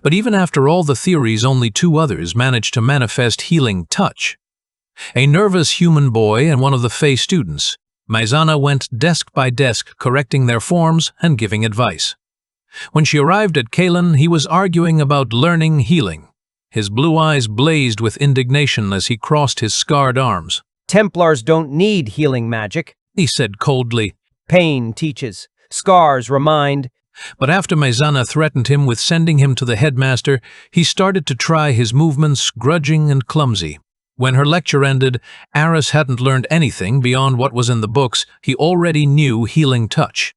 But even after all the theories, only two others managed to manifest Healing Touch. A nervous human boy and one of the Fey students. Maizana went desk by desk, correcting their forms and giving advice. When she arrived at Kalen, he was arguing about learning healing. His blue eyes blazed with indignation as he crossed his scarred arms. Templars don't need healing magic, He said coldly. Pain teaches. Scars remind. But after Maizana threatened him with sending him to the headmaster, he started to try his movements, grudging and clumsy. When her lecture ended, Aris hadn't learned anything beyond what was in the books. He already knew Healing Touch.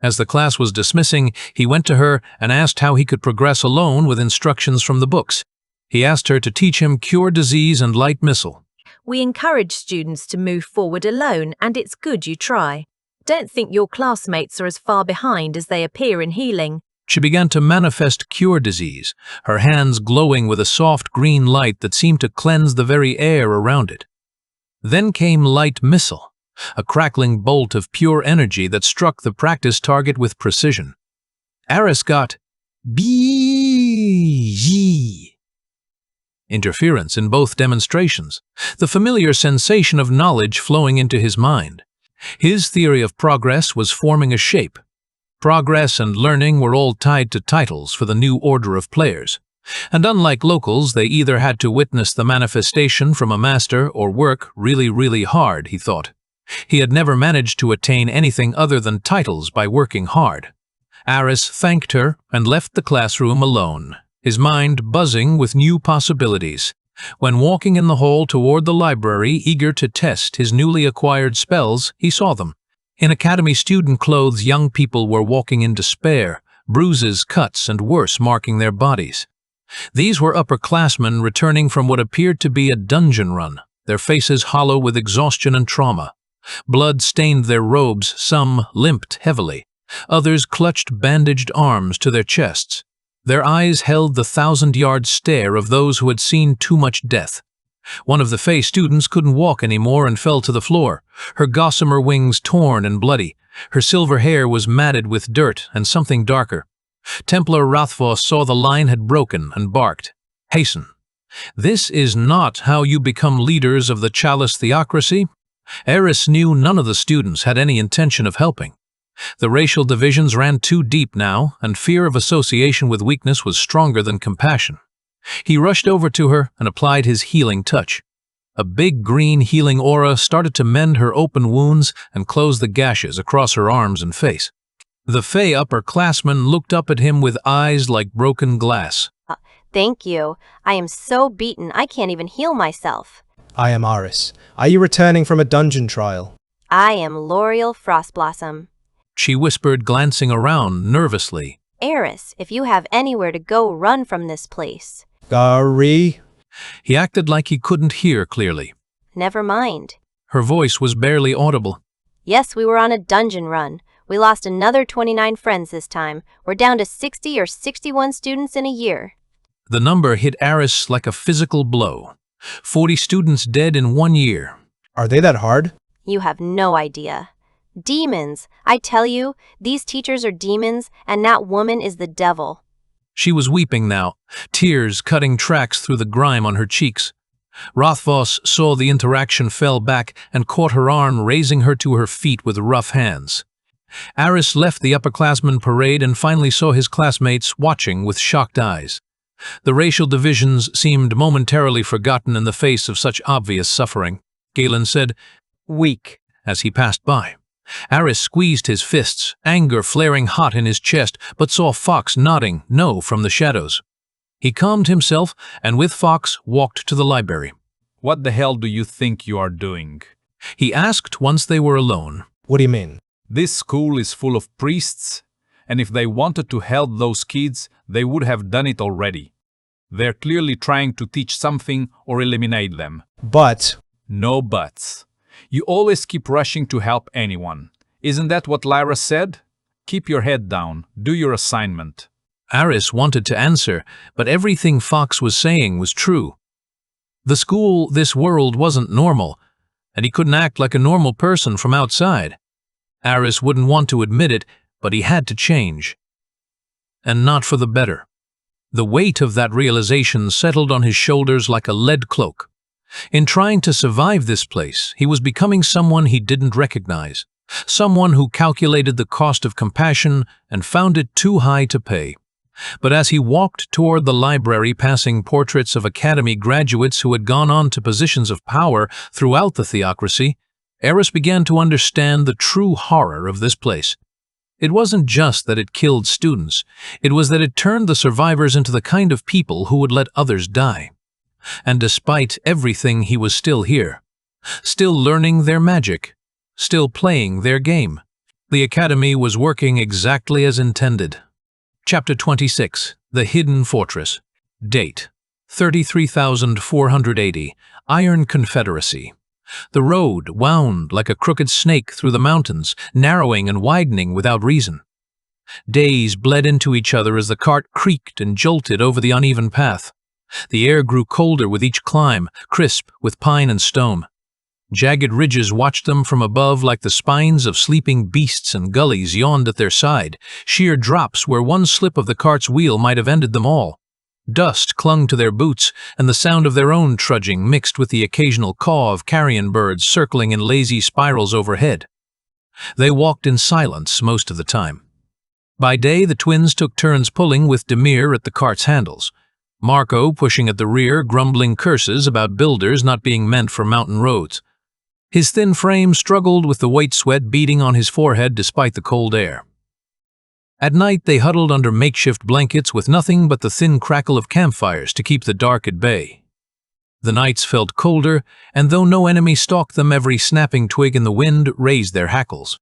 As the class was dismissing, he went to her and asked how he could progress alone with instructions from the books. He asked her to teach him Cure Disease and Light Missile. We encourage students to move forward alone, and it's good you try. Don't think your classmates are as far behind as they appear in healing. She began to manifest Cure Disease, her hands glowing with a soft green light that seemed to cleanse the very air around it. Then came Light Missile, a crackling bolt of pure energy that struck the practice target with precision. Aris got B-G interference in both demonstrations, the familiar sensation of knowledge flowing into his mind. His theory of progress was forming a shape. Progress and learning were all tied to titles for the new order of players. And unlike locals, they either had to witness the manifestation from a master or work really, really hard, he thought. He had never managed to attain anything other than titles by working hard. Aris thanked her and left the classroom alone, his mind buzzing with new possibilities. When walking in the hall toward the library, eager to test his newly acquired spells, he saw them. In academy student clothes, young people were walking in despair, bruises, cuts, and worse marking their bodies. These were upperclassmen returning from what appeared to be a dungeon run, their faces hollow with exhaustion and trauma. Blood stained their robes, some limped heavily. Others clutched bandaged arms to their chests. Their eyes held the 1,000-yard stare of those who had seen too much death. One of the Fey students couldn't walk anymore and fell to the floor, her gossamer wings torn and bloody. Her silver hair was matted with dirt and something darker. Templar Rathvos saw the line had broken and barked. Hasten. This is not how you become leaders of the Chalice theocracy. Aris knew none of the students had any intention of helping. The racial divisions ran too deep now, and fear of association with weakness was stronger than compassion. He rushed over to her and applied his healing touch. A big green healing aura started to mend her open wounds and close the gashes across her arms and face. The Fey upperclassman looked up at him with eyes like broken glass. Thank you. I am so beaten I can't even heal myself. I am Aris. Are you returning from a dungeon trial? I am L'Oreal Frostblossom. She whispered, glancing around nervously. Aris, if you have anywhere to go, run from this place. Gary? He acted like he couldn't hear clearly. Never mind. Her voice was barely audible. Yes, we were on a dungeon run. We lost another 29 friends this time. We're down to 60 or 61 students in a year. The number hit Aris like a physical blow. 40 students dead in 1 year. Are they that hard? You have no idea. Demons! I tell you, these teachers are demons, and that woman is the devil. She was weeping now, tears cutting tracks through the grime on her cheeks. Rothvoss saw the interaction, fell back, and caught her arm, raising her to her feet with rough hands. Aris left the upperclassmen parade and finally saw his classmates watching with shocked eyes. The racial divisions seemed momentarily forgotten in the face of such obvious suffering. Galen said, Weak. As he passed by. Aris squeezed his fists, anger flaring hot in his chest, but saw Fox nodding no from the shadows. He calmed himself and with Fox walked to the library. What the hell do you think you are doing? He asked once they were alone. What do you mean? This school is full of priests, and if they wanted to help those kids, they would have done it already. They're clearly trying to teach something or eliminate them. But... No buts. You always keep rushing to help anyone. Isn't that what Lyra said? Keep your head down. Do your assignment. Aris wanted to answer, but everything Fox was saying was true. The school, this world, wasn't normal, and he couldn't act like a normal person from outside. Aris wouldn't want to admit it, but he had to change. And not for the better. The weight of that realization settled on his shoulders like a lead cloak. In trying to survive this place, he was becoming someone he didn't recognize, someone who calculated the cost of compassion and found it too high to pay. But as he walked toward the library, passing portraits of academy graduates who had gone on to positions of power throughout the theocracy, Aris began to understand the true horror of this place. It wasn't just that it killed students, it was that it turned the survivors into the kind of people who would let others die. And despite everything, he was still here, still learning their magic, still playing their game. The academy was working exactly as intended. Chapter 26, The Hidden Fortress. Date, 33,480, Iron Confederacy. The road wound like a crooked snake through the mountains, narrowing and widening without reason. Days bled into each other as the cart creaked and jolted over the uneven path. The air grew colder with each climb, crisp with pine and stone. Jagged ridges watched them from above like the spines of sleeping beasts, and gullies yawned at their side, sheer drops where one slip of the cart's wheel might have ended them all. Dust clung to their boots, and the sound of their own trudging mixed with the occasional caw of carrion birds circling in lazy spirals overhead. They walked in silence most of the time. By day, the twins took turns pulling, with Demir at the cart's handles. Marco pushing at the rear, grumbling curses about builders not being meant for mountain roads. His thin frame struggled with the white sweat beading on his forehead despite the cold air. At night, they huddled under makeshift blankets with nothing but the thin crackle of campfires to keep the dark at bay. The nights felt colder, and though no enemy stalked them, every snapping twig in the wind raised their hackles.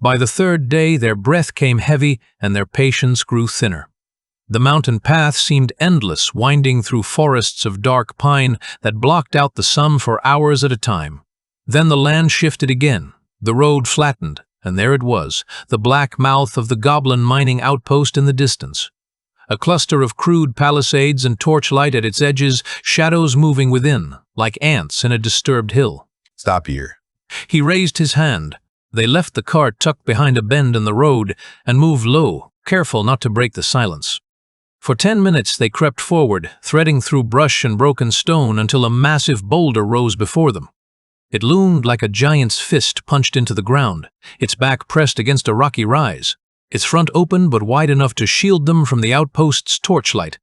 By the third day, their breath came heavy and their patience grew thinner. The mountain path seemed endless, winding through forests of dark pine that blocked out the sun for hours at a time. Then the land shifted again, the road flattened, and there it was, the black mouth of the goblin mining outpost in the distance. A cluster of crude palisades and torchlight at its edges, shadows moving within, like ants in a disturbed hill. Stop here. He raised his hand. They left the cart tucked behind a bend in the road and moved low, careful not to break the silence. For 10 minutes they crept forward, threading through brush and broken stone until a massive boulder rose before them. It loomed like a giant's fist punched into the ground, its back pressed against a rocky rise, its front open but wide enough to shield them from the outpost's torchlight.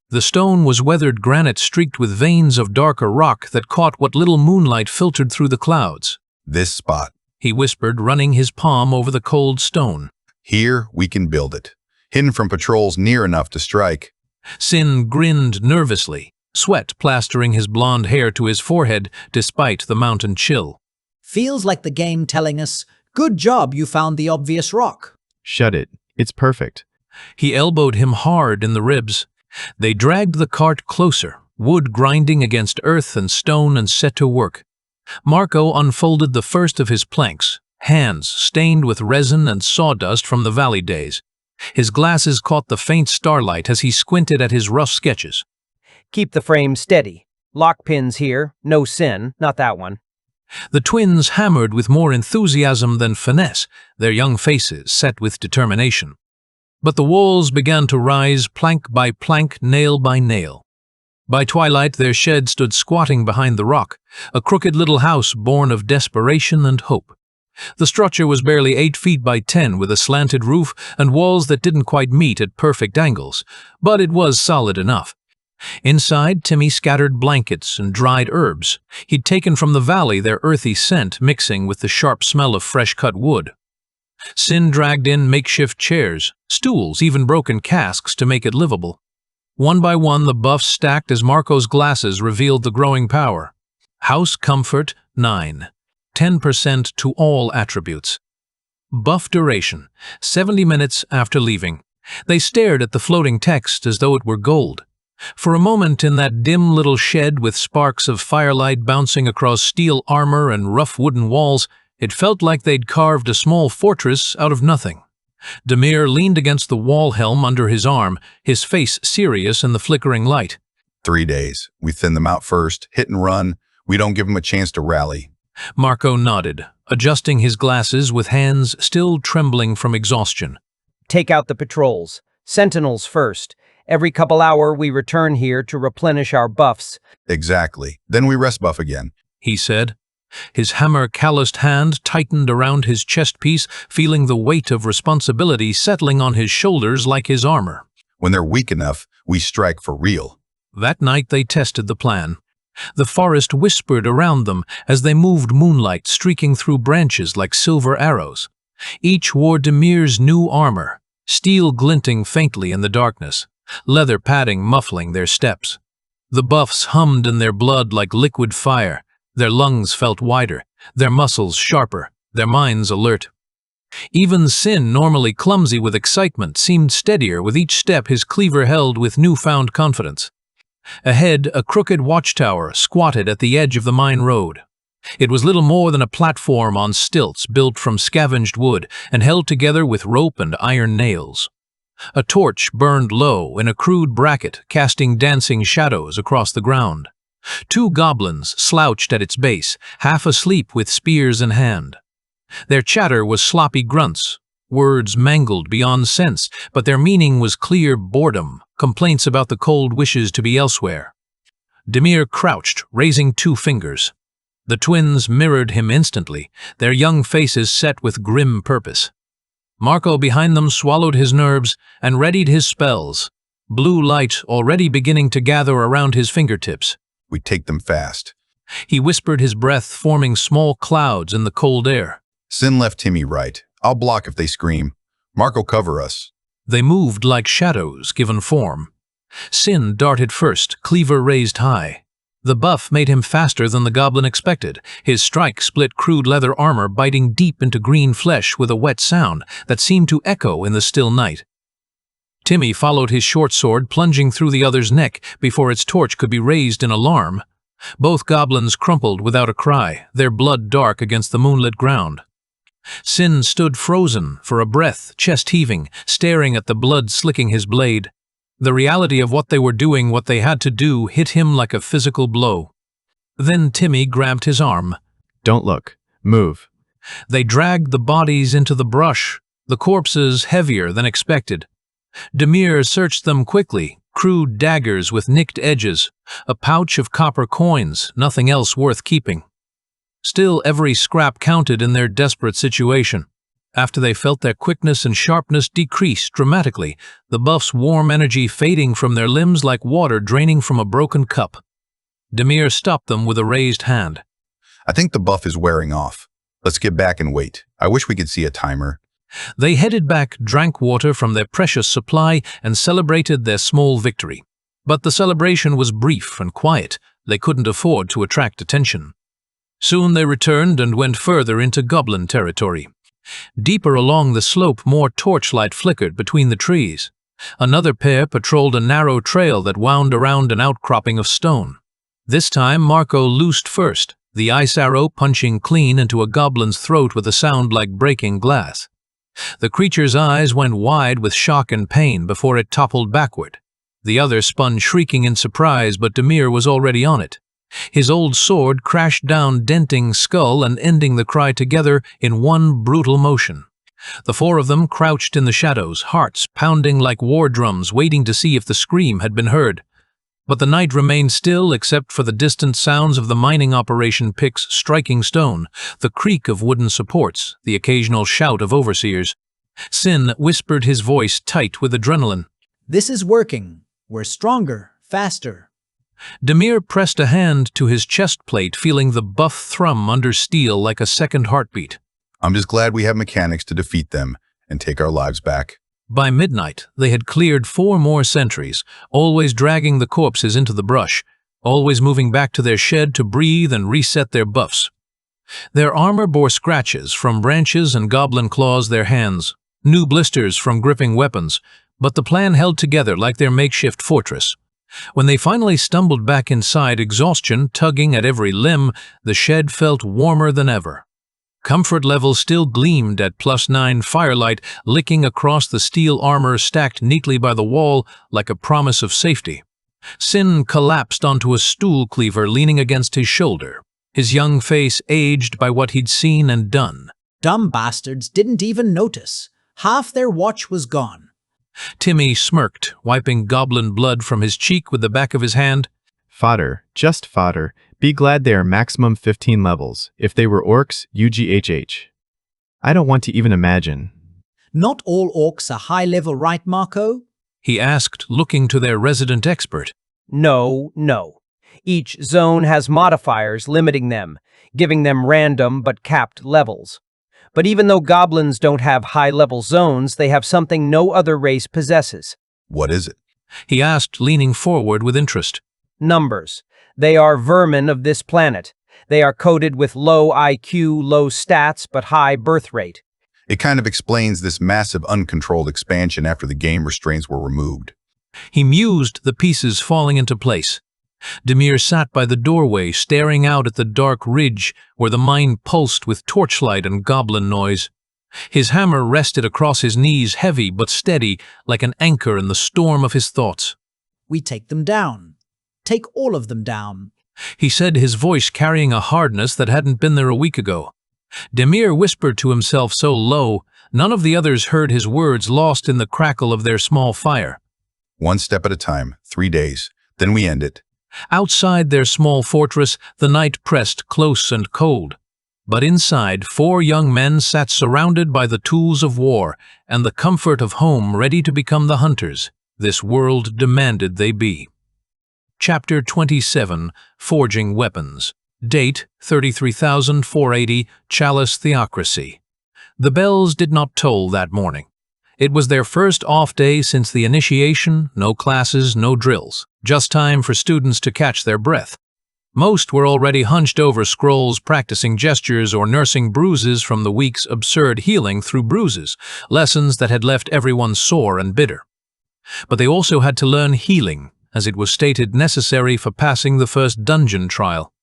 The stone was weathered granite streaked with veins of darker rock that caught what little moonlight filtered through the clouds. This spot. He whispered, running his palm over the cold stone. Here we can build it, hidden from patrols near enough to strike. Sin grinned nervously, sweat plastering his blonde hair to his forehead despite the mountain chill. Feels like the game telling us, good job you found the obvious rock. Shut it. It's perfect. He elbowed him hard in the ribs. They dragged the cart closer, wood grinding against earth and stone, and set to work. Marco unfolded the first of his planks, hands stained with resin and sawdust from the valley days. His glasses caught the faint starlight as he squinted at his rough sketches. Keep the frame steady. Lock pins here, no sin, not that one. The twins hammered with more enthusiasm than finesse, their young faces set with determination. But the walls began to rise plank by plank, nail by nail. By twilight, their shed stood squatting behind the rock, a crooked little house born of desperation and hope. The structure was barely 8 feet by 10, with a slanted roof and walls that didn't quite meet at perfect angles, but it was solid enough. Inside, Timmy scattered blankets and dried herbs. He'd taken from the valley, their earthy scent mixing with the sharp smell of fresh-cut wood. Sin dragged in makeshift chairs, stools, even broken casks to make it livable. One by one, the buffs stacked as Marco's glasses revealed the growing power. House comfort, 9. 10% to all attributes. Buff duration, 70 minutes after leaving. They stared at the floating text as though it were gold. For a moment in that dim little shed with sparks of firelight bouncing across steel armor and rough wooden walls, it felt like they'd carved a small fortress out of nothing. Demir leaned against the wall helm under his arm, his face serious in the flickering light. 3 days. We thin them out first, hit and run. We don't give them a chance to rally. Marco nodded, adjusting his glasses with hands still trembling from exhaustion. Take out the patrols. Sentinels first. Every couple hour we return here to replenish our buffs. Exactly. Then we rest buff again, he said. His hammer-calloused hand tightened around his chest piece, feeling the weight of responsibility settling on his shoulders like his armor. When they're weak enough, we strike for real. That night they tested the plan. The forest whispered around them as they moved, moonlight streaking through branches like silver arrows. Each wore Demir's new armor, steel glinting faintly in the darkness, leather padding muffling their steps. The buffs hummed in their blood like liquid fire. Their lungs felt wider, their muscles sharper, their minds alert. Even Sin, normally clumsy with excitement, seemed steadier with each step his cleaver held with newfound confidence. Ahead, a crooked watchtower squatted at the edge of the mine road. It was little more than a platform on stilts built from scavenged wood and held together with rope and iron nails. A torch burned low in a crude bracket, casting dancing shadows across the ground. 2 goblins slouched at its base, half asleep with spears in hand. Their chatter was sloppy grunts, words mangled beyond sense, but their meaning was clear boredom, complaints about the cold wishes to be elsewhere. Demir crouched, raising 2 fingers. The twins mirrored him instantly, their young faces set with grim purpose. Marco behind them swallowed his nerves and readied his spells, blue light already beginning to gather around his fingertips. We take them fast. He whispered, his breath forming small clouds in the cold air. Sin left Timmy right. I'll block if they scream. Marco, cover us. They moved like shadows given form. Sin darted first, cleaver raised high. The buff made him faster than the goblin expected. His strike split crude leather armor, biting deep into green flesh with a wet sound that seemed to echo in the still night. Timmy followed his short sword, plunging through the other's neck before its torch could be raised in alarm. Both goblins crumpled without a cry, their blood dark against the moonlit ground. Sin stood frozen for a breath, chest heaving, staring at the blood slicking his blade. The reality of what they were doing, what they had to do, hit him like a physical blow. Then Timmy grabbed his arm. Don't look. Move. They dragged the bodies into the brush, the corpses heavier than expected. Demir searched them quickly, crude daggers with nicked edges, a pouch of copper coins, nothing else worth keeping. Still, every scrap counted in their desperate situation. After they felt their quickness and sharpness decrease dramatically, the buff's warm energy fading from their limbs like water draining from a broken cup. Demir stopped them with a raised hand. I think the buff is wearing off. Let's get back and wait. I wish we could see a timer. They headed back, drank water from their precious supply, and celebrated their small victory. But the celebration was brief and quiet. They couldn't afford to attract attention. Soon they returned and went further into goblin territory. Deeper along the slope, more torchlight flickered between the trees. Another pair patrolled a narrow trail that wound around an outcropping of stone. This time Marco loosed first, the ice arrow punching clean into a goblin's throat with a sound like breaking glass. The creature's eyes went wide with shock and pain before it toppled backward. The other spun shrieking in surprise, but Demir was already on it. His old sword crashed down, denting skull and ending the cry together in one brutal motion. The four of them crouched in the shadows, hearts pounding like war drums, waiting to see if the scream had been heard. But the night remained still except for the distant sounds of the mining operation picks striking stone, the creak of wooden supports, the occasional shout of overseers. Sin whispered, his voice tight with adrenaline. This is working. We're stronger, faster. Demir pressed a hand to his chest plate, feeling the buff thrum under steel like a second heartbeat. I'm just glad we have mechanics to defeat them and take our lives back. By midnight, they had cleared 4 more sentries, always dragging the corpses into the brush, always moving back to their shed to breathe and reset their buffs. Their armor bore scratches from branches and goblin claws their hands, new blisters from gripping weapons, but the plan held together like their makeshift fortress. When they finally stumbled back inside, exhaustion tugging at every limb, the shed felt warmer than ever. Comfort level still gleamed at +9 firelight, licking across the steel armor stacked neatly by the wall like a promise of safety. Sin collapsed onto a stool cleaver leaning against his shoulder, his young face aged by what he'd seen and done. Dumb bastards didn't even notice. Half their watch was gone. Timmy smirked, wiping goblin blood from his cheek with the back of his hand. Fodder, just fodder. Be glad they are maximum 15 levels. If they were orcs, UGHH. I don't want to even imagine. Not all orcs are high level, right, Marco? He asked, looking to their resident expert. No. Each zone has modifiers limiting them, giving them random but capped levels. But even though goblins don't have high-level zones, they have something no other race possesses. What is it? He asked, leaning forward with interest. Numbers. They are vermin of this planet. They are coded with low IQ, low stats, but high birth rate. It kind of explains this massive uncontrolled expansion after the game restraints were removed. He mused, the pieces falling into place. Demir sat by the doorway, staring out at the dark ridge where the mine pulsed with torchlight and goblin noise. His hammer rested across his knees, heavy but steady, like an anchor in the storm of his thoughts. We take them down. Take all of them down. He said, his voice carrying a hardness that hadn't been there a week ago. Demir whispered to himself so low, none of the others heard his words, lost in the crackle of their small fire. 1 step at a time, 3 days, then we end it. Outside their small fortress, the night pressed close and cold. But inside, 4 young men sat surrounded by the tools of war and the comfort of home, ready to become the hunters this world demanded they be. Chapter 27, Forging Weapons. Date, 33,480, Chalice Theocracy. The bells did not toll that morning. It was their first off day since the initiation, no classes, no drills, just time for students to catch their breath. Most were already hunched over scrolls, practicing gestures or nursing bruises from the week's absurd healing through bruises, lessons that had left everyone sore and bitter. But they also had to learn healing, as it was stated necessary for passing the first dungeon trial.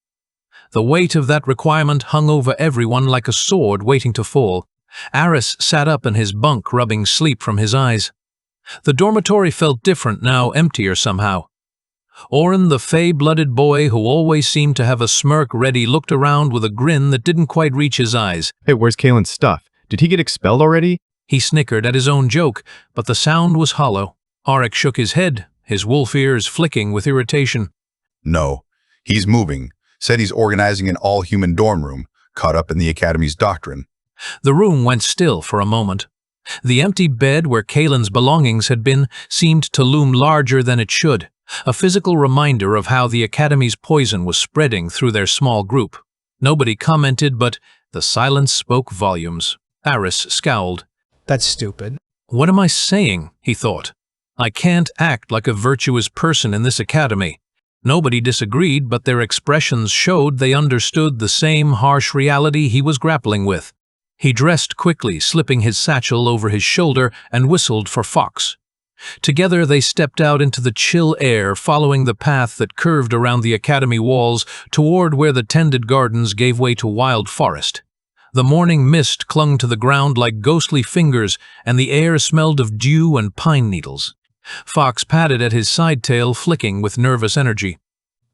The weight of that requirement hung over everyone like a sword waiting to fall. Aris sat up in his bunk, rubbing sleep from his eyes. The dormitory felt different now, emptier somehow. Oren, the fey-blooded boy who always seemed to have a smirk ready, looked around with a grin that didn't quite reach his eyes. Hey, where's Kalen's stuff? Did he get expelled already? He snickered at his own joke, but the sound was hollow. Arik shook his head, his wolf ears flicking with irritation. No, he's moving. Said he's organizing an all-human dorm room, caught up in the Academy's doctrine. The room went still for a moment. The empty bed where Kalen's belongings had been seemed to loom larger than it should, a physical reminder of how the Academy's poison was spreading through their small group. Nobody commented, but the silence spoke volumes. Aris scowled. That's stupid. What am I saying? He thought. I can't act like a virtuous person in this academy. Nobody disagreed, but their expressions showed they understood the same harsh reality he was grappling with. He dressed quickly, slipping his satchel over his shoulder, and whistled for Fox. Together they stepped out into the chill air, following the path that curved around the academy walls toward where the tended gardens gave way to wild forest. The morning mist clung to the ground like ghostly fingers, and the air smelled of dew and pine needles. Fox patted at his side tail, flicking with nervous energy.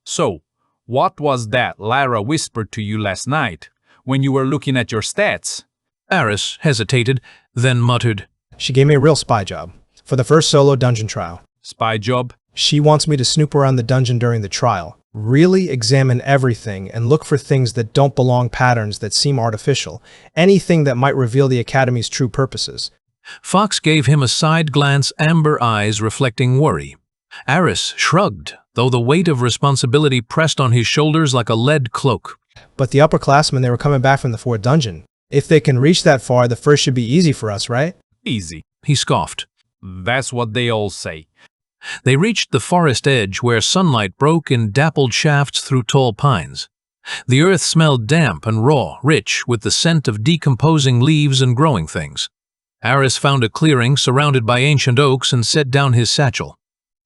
So, what was that Lara whispered to you last night, when you were looking at your stats? Aris hesitated, then muttered. She gave me a real spy job for the first solo dungeon trial. Spy job? She wants me to snoop around the dungeon during the trial, really examine everything and look for things that don't belong, patterns that seem artificial, anything that might reveal the Academy's true purposes. Fox gave him a side glance, amber eyes reflecting worry. Aris shrugged, though the weight of responsibility pressed on his shoulders like a lead cloak. But the upperclassmen, they were coming back from the fourth dungeon. If they can reach that far, the first should be easy for us, right? Easy, he scoffed. That's what they all say. They reached the forest edge where sunlight broke in dappled shafts through tall pines. The earth smelled damp and raw, rich with the scent of decomposing leaves and growing things. Aris found a clearing surrounded by ancient oaks and set down his satchel.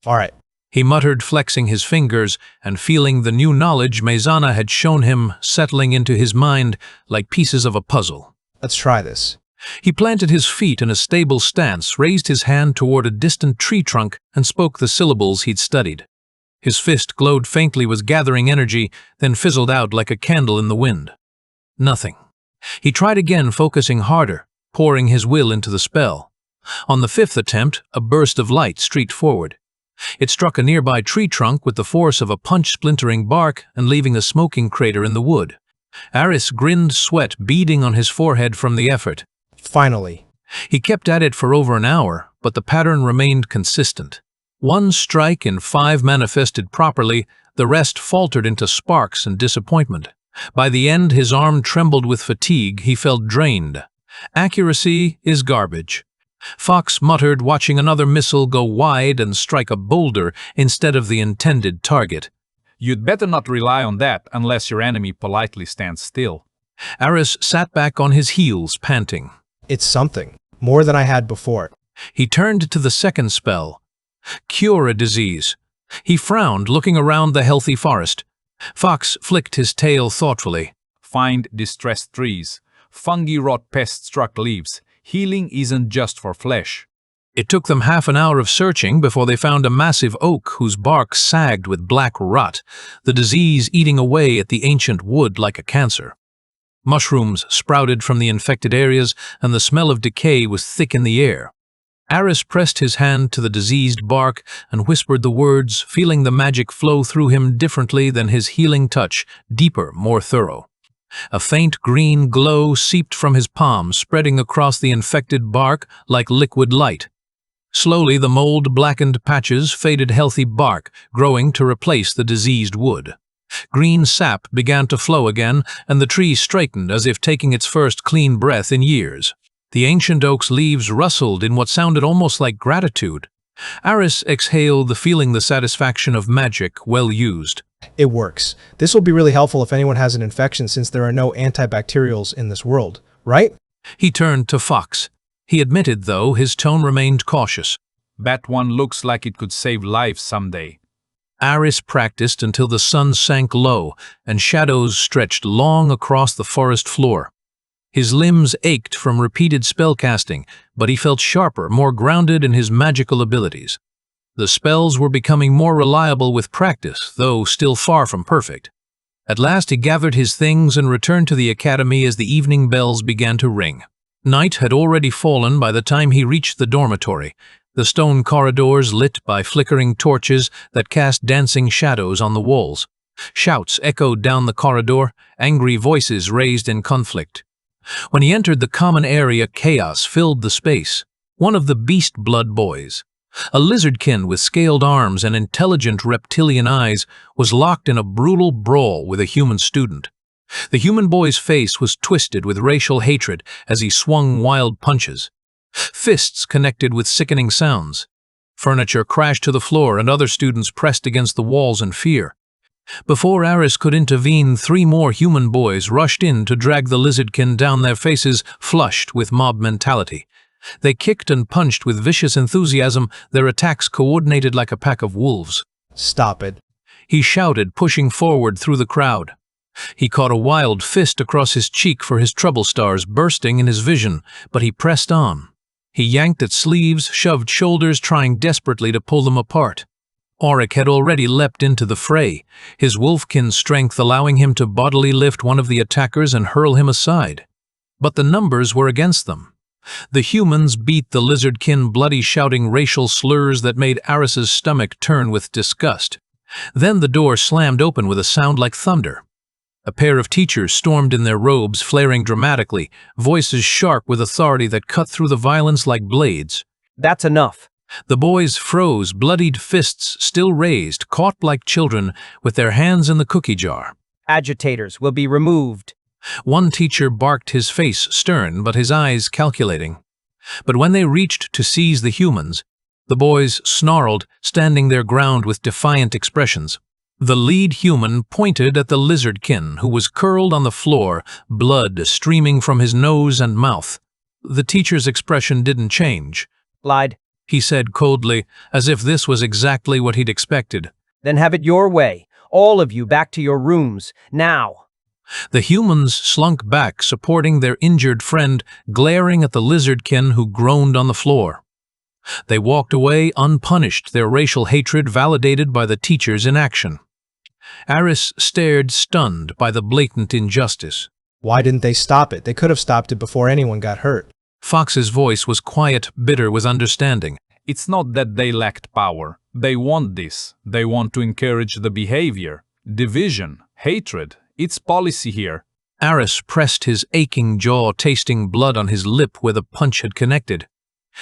All right, he muttered, flexing his fingers and feeling the new knowledge Maizana had shown him settling into his mind like pieces of a puzzle. Let's try this. He planted his feet in a stable stance, raised his hand toward a distant tree trunk, and spoke the syllables he'd studied. His fist glowed faintly with gathering energy, then fizzled out like a candle in the wind. Nothing. He tried again, focusing harder, pouring his will into the spell. On the fifth attempt, a burst of light streaked forward. It struck a nearby tree trunk with the force of a punch, splintering bark and leaving a smoking crater in the wood. Aris grinned, sweat beading on his forehead from the effort. Finally. He kept at it for over an hour, but the pattern remained consistent. One strike in 5 manifested properly, the rest faltered into sparks and disappointment. By the end, his arm trembled with fatigue. He felt drained. Accuracy is garbage. Fox muttered, watching another missile go wide and strike a boulder instead of the intended target. You'd better not rely on that unless your enemy politely stands still. Aris sat back on his heels, panting. It's something. More than I had before. He turned to the second spell. Cure a disease. He frowned, looking around the healthy forest. Fox flicked his tail thoughtfully. Find distressed trees. Fungi rot pest-struck leaves. Healing isn't just for flesh. It took them half an hour of searching before they found a massive oak whose bark sagged with black rot, the disease eating away at the ancient wood like a cancer. Mushrooms sprouted from the infected areas, and the smell of decay was thick in the air. Aris pressed his hand to the diseased bark and whispered the words, feeling the magic flow through him differently than his healing touch, deeper, more thorough. A faint green glow seeped from his palm, spreading across the infected bark like liquid light. Slowly, the mold-blackened patches faded healthy bark, growing to replace the diseased wood. Green sap began to flow again, and the tree straightened as if taking its first clean breath in years. The ancient oak's leaves rustled in what sounded almost like gratitude. Aris exhaled, feeling the satisfaction of magic well used. It works. This will be really helpful if anyone has an infection, since there are no antibacterials in this world, right? He turned to Fox. He admitted, though, his tone remained cautious. That one looks like it could save lives someday. Aris practiced until the sun sank low and shadows stretched long across the forest floor. His limbs ached from repeated spellcasting, but he felt sharper, more grounded in his magical abilities. The spells were becoming more reliable with practice, though still far from perfect. At last he gathered his things and returned to the academy as the evening bells began to ring. Night had already fallen by the time he reached the dormitory, the stone corridors lit by flickering torches that cast dancing shadows on the walls. Shouts echoed down the corridor, angry voices raised in conflict. When he entered the common area, chaos filled the space. One of the beast blood boys, a lizardkin with scaled arms and intelligent reptilian eyes, was locked in a brutal brawl with a human student. The human boy's face was twisted with racial hatred as he swung wild punches. Fists connected with sickening sounds. Furniture crashed to the floor and other students pressed against the walls in fear. Before Aris could intervene, 3 more human boys rushed in to drag the lizardkin down, their faces flushed with mob mentality. They kicked and punched with vicious enthusiasm, their attacks coordinated like a pack of wolves. Stop it. He shouted, pushing forward through the crowd. He caught a wild fist across his cheek for his trouble stars bursting in his vision, but he pressed on. He yanked at sleeves, shoved shoulders, trying desperately to pull them apart. Auric had already leapt into the fray, his wolfkin strength allowing him to bodily lift one of the attackers and hurl him aside. But the numbers were against them. The humans beat the lizardkin, bloody, shouting racial slurs that made Aris's stomach turn with disgust. Then the door slammed open with a sound like thunder. A pair of teachers stormed in their robes, flaring dramatically, voices sharp with authority that cut through the violence like blades. That's enough. The boys froze, bloodied fists still raised, caught like children, with their hands in the cookie jar. Agitators will be removed. One teacher barked, his face stern but his eyes calculating. But when they reached to seize the humans, the boys snarled, standing their ground with defiant expressions. The lead human pointed at the lizardkin, who was curled on the floor, blood streaming from his nose and mouth. The teacher's expression didn't change. Lied, he said coldly, as if this was exactly what he'd expected. Then have it your way. All of you back to your rooms, now. The humans slunk back, supporting their injured friend, glaring at the lizardkin who groaned on the floor. They walked away unpunished, their racial hatred validated by the teachers in action. Aris stared, stunned by the blatant injustice. Why didn't they stop it? They could have stopped it before anyone got hurt. Fox's voice was quiet, bitter with understanding. It's not that they lacked power. They want this. They want to encourage the behavior. Division, hatred. It's policy here. Aris pressed his aching jaw, tasting blood on his lip where the punch had connected.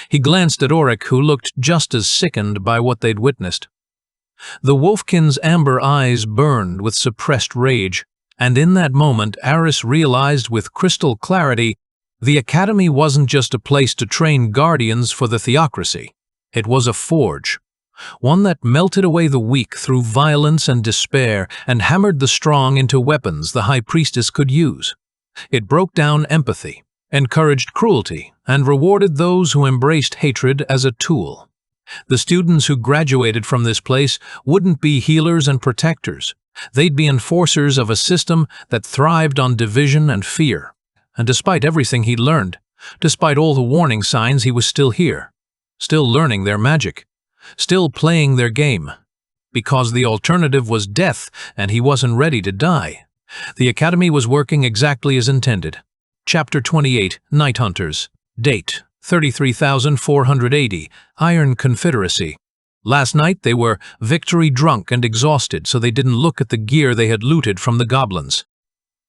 He glanced at Auric, who looked just as sickened by what they'd witnessed. The wolfkin's amber eyes burned with suppressed rage, and in that moment Aris realized with crystal clarity the academy wasn't just a place to train guardians for the theocracy. It was a forge, one that melted away the weak through violence and despair and hammered the strong into weapons the high priestess could use. It broke down empathy, encouraged cruelty, and rewarded those who embraced hatred as a tool. The students who graduated from this place wouldn't be healers and protectors. They'd be enforcers of a system that thrived on division and fear. And despite everything he'd learned, despite all the warning signs, he was still here, still learning their magic, still playing their game. Because the alternative was death, and he wasn't ready to die. The academy was working exactly as intended. Chapter 28, Night Hunters. Date, 33,480, Iron Confederacy. Last night they were victory drunk and exhausted, so they didn't look at the gear they had looted from the goblins.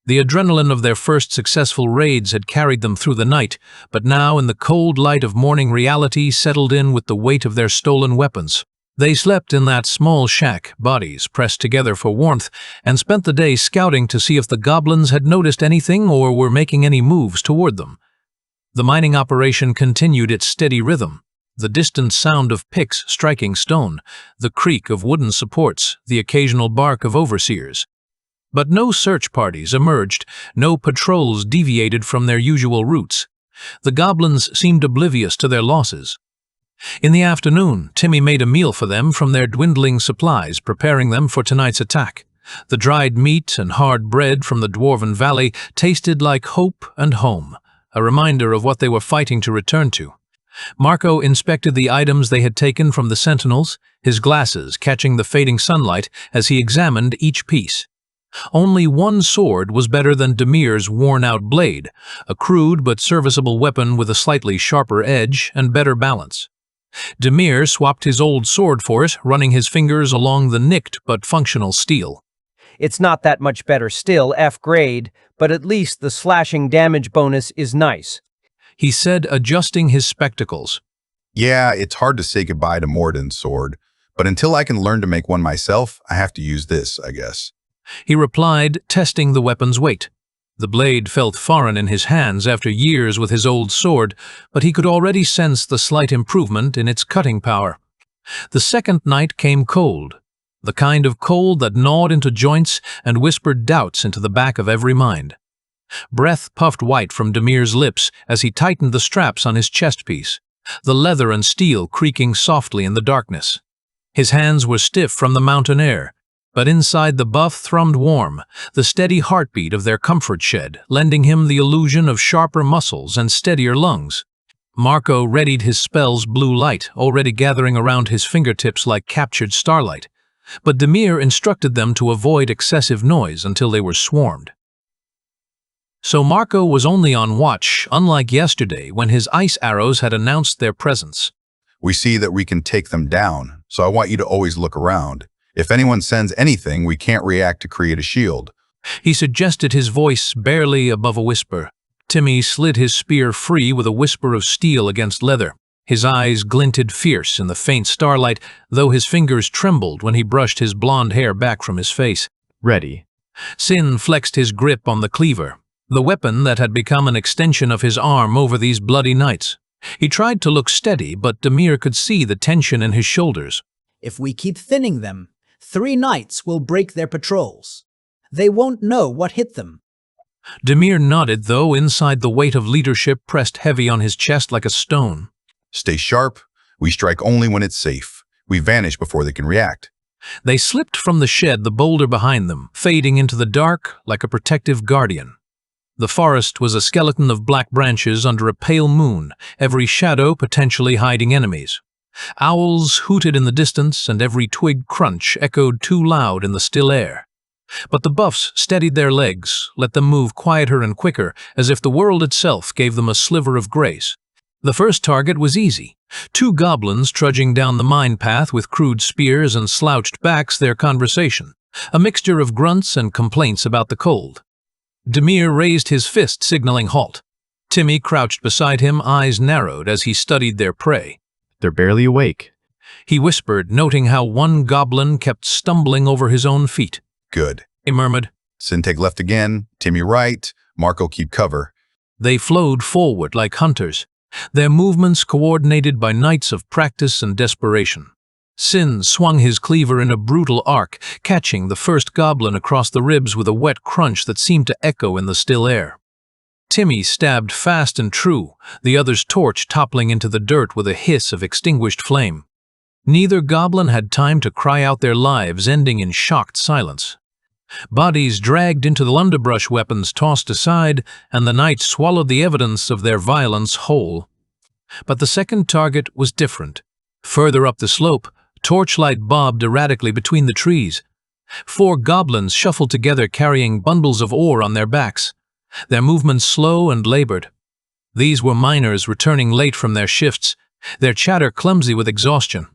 The adrenaline of their first successful raids had carried them through the night, but now in the cold light of morning reality settled in with the weight of their stolen weapons. They slept in that small shack, bodies pressed together for warmth, and spent the day scouting to see if the goblins had noticed anything or were making any moves toward them. The mining operation continued its steady rhythm, the distant sound of picks striking stone, the creak of wooden supports, the occasional bark of overseers. But no search parties emerged, no patrols deviated from their usual routes. The goblins seemed oblivious to their losses. In the afternoon, Timmy made a meal for them from their dwindling supplies, preparing them for tonight's attack. The dried meat and hard bread from the Dwarven Valley tasted like hope and home, a reminder of what they were fighting to return to. Marco inspected the items they had taken from the sentinels, his glasses catching the fading sunlight as he examined each piece. Only one sword was better than Demir's worn-out blade, a crude but serviceable weapon with a slightly sharper edge and better balance. Demir swapped his old sword for it, running his fingers along the nicked but functional steel. It's not that much better still, F grade, but at least the slashing damage bonus is nice. He said, adjusting his spectacles. Yeah, it's hard to say goodbye to Morden's sword, but until I can learn to make one myself, I have to use this, I guess. He replied, testing the weapon's weight. The blade felt foreign in his hands after years with his old sword, but he could already sense the slight improvement in its cutting power. The second night came cold, the kind of cold that gnawed into joints and whispered doubts into the back of every mind. Breath puffed white from Demir's lips as he tightened the straps on his chest piece, the leather and steel creaking softly in the darkness. His hands were stiff from the mountain air, but inside the buff thrummed warm, the steady heartbeat of their comfort shed, lending him the illusion of sharper muscles and steadier lungs. Marco readied his spell's blue light, already gathering around his fingertips like captured starlight, but Demir instructed them to avoid excessive noise until they were swarmed. So Marco was only on watch, unlike yesterday when his ice arrows had announced their presence. We see that we can take them down, so I want you to always look around. If anyone sends anything, we can't react to create a shield. He suggested, his voice barely above a whisper. Timmy slid his spear free with a whisper of steel against leather. His eyes glinted fierce in the faint starlight, though his fingers trembled when he brushed his blonde hair back from his face. Ready. Sin flexed his grip on the cleaver, the weapon that had become an extension of his arm over these bloody nights. He tried to look steady, but Demir could see the tension in his shoulders. If we keep thinning them, 3 knights will break their patrols. They won't know what hit them. Demir nodded, though inside the weight of leadership pressed heavy on his chest like a stone. Stay sharp. We strike only when it's safe. We vanish before they can react. They slipped from the shed, the boulder behind them, fading into the dark like a protective guardian. The forest was a skeleton of black branches under a pale moon, every shadow potentially hiding enemies. Owls hooted in the distance, and every twig crunch echoed too loud in the still air. But the buffs steadied their legs, let them move quieter and quicker, as if the world itself gave them a sliver of grace. The first target was easy. 2 goblins trudging down the mine path with crude spears and slouched backs, their conversation, a mixture of grunts and complaints about the cold. Demir raised his fist, signaling halt. Timmy crouched beside him, eyes narrowed as he studied their prey. They're barely awake. He whispered, noting how one goblin kept stumbling over his own feet. Good. He murmured. Sin take left again, Timmy right, Marco keep cover. They flowed forward like hunters, their movements coordinated by nights of practice and desperation. Sin swung his cleaver in a brutal arc, catching the first goblin across the ribs with a wet crunch that seemed to echo in the still air. Timmy stabbed fast and true, the other's torch toppling into the dirt with a hiss of extinguished flame. Neither goblin had time to cry out their lives, ending in shocked silence. Bodies dragged into the underbrush, weapons tossed aside, and the night swallowed the evidence of their violence whole. But the second target was different. Further up the slope, torchlight bobbed erratically between the trees. 4 goblins shuffled together, carrying bundles of ore on their backs, their movements slow and labored. These were miners returning late from their shifts, their chatter clumsy with exhaustion.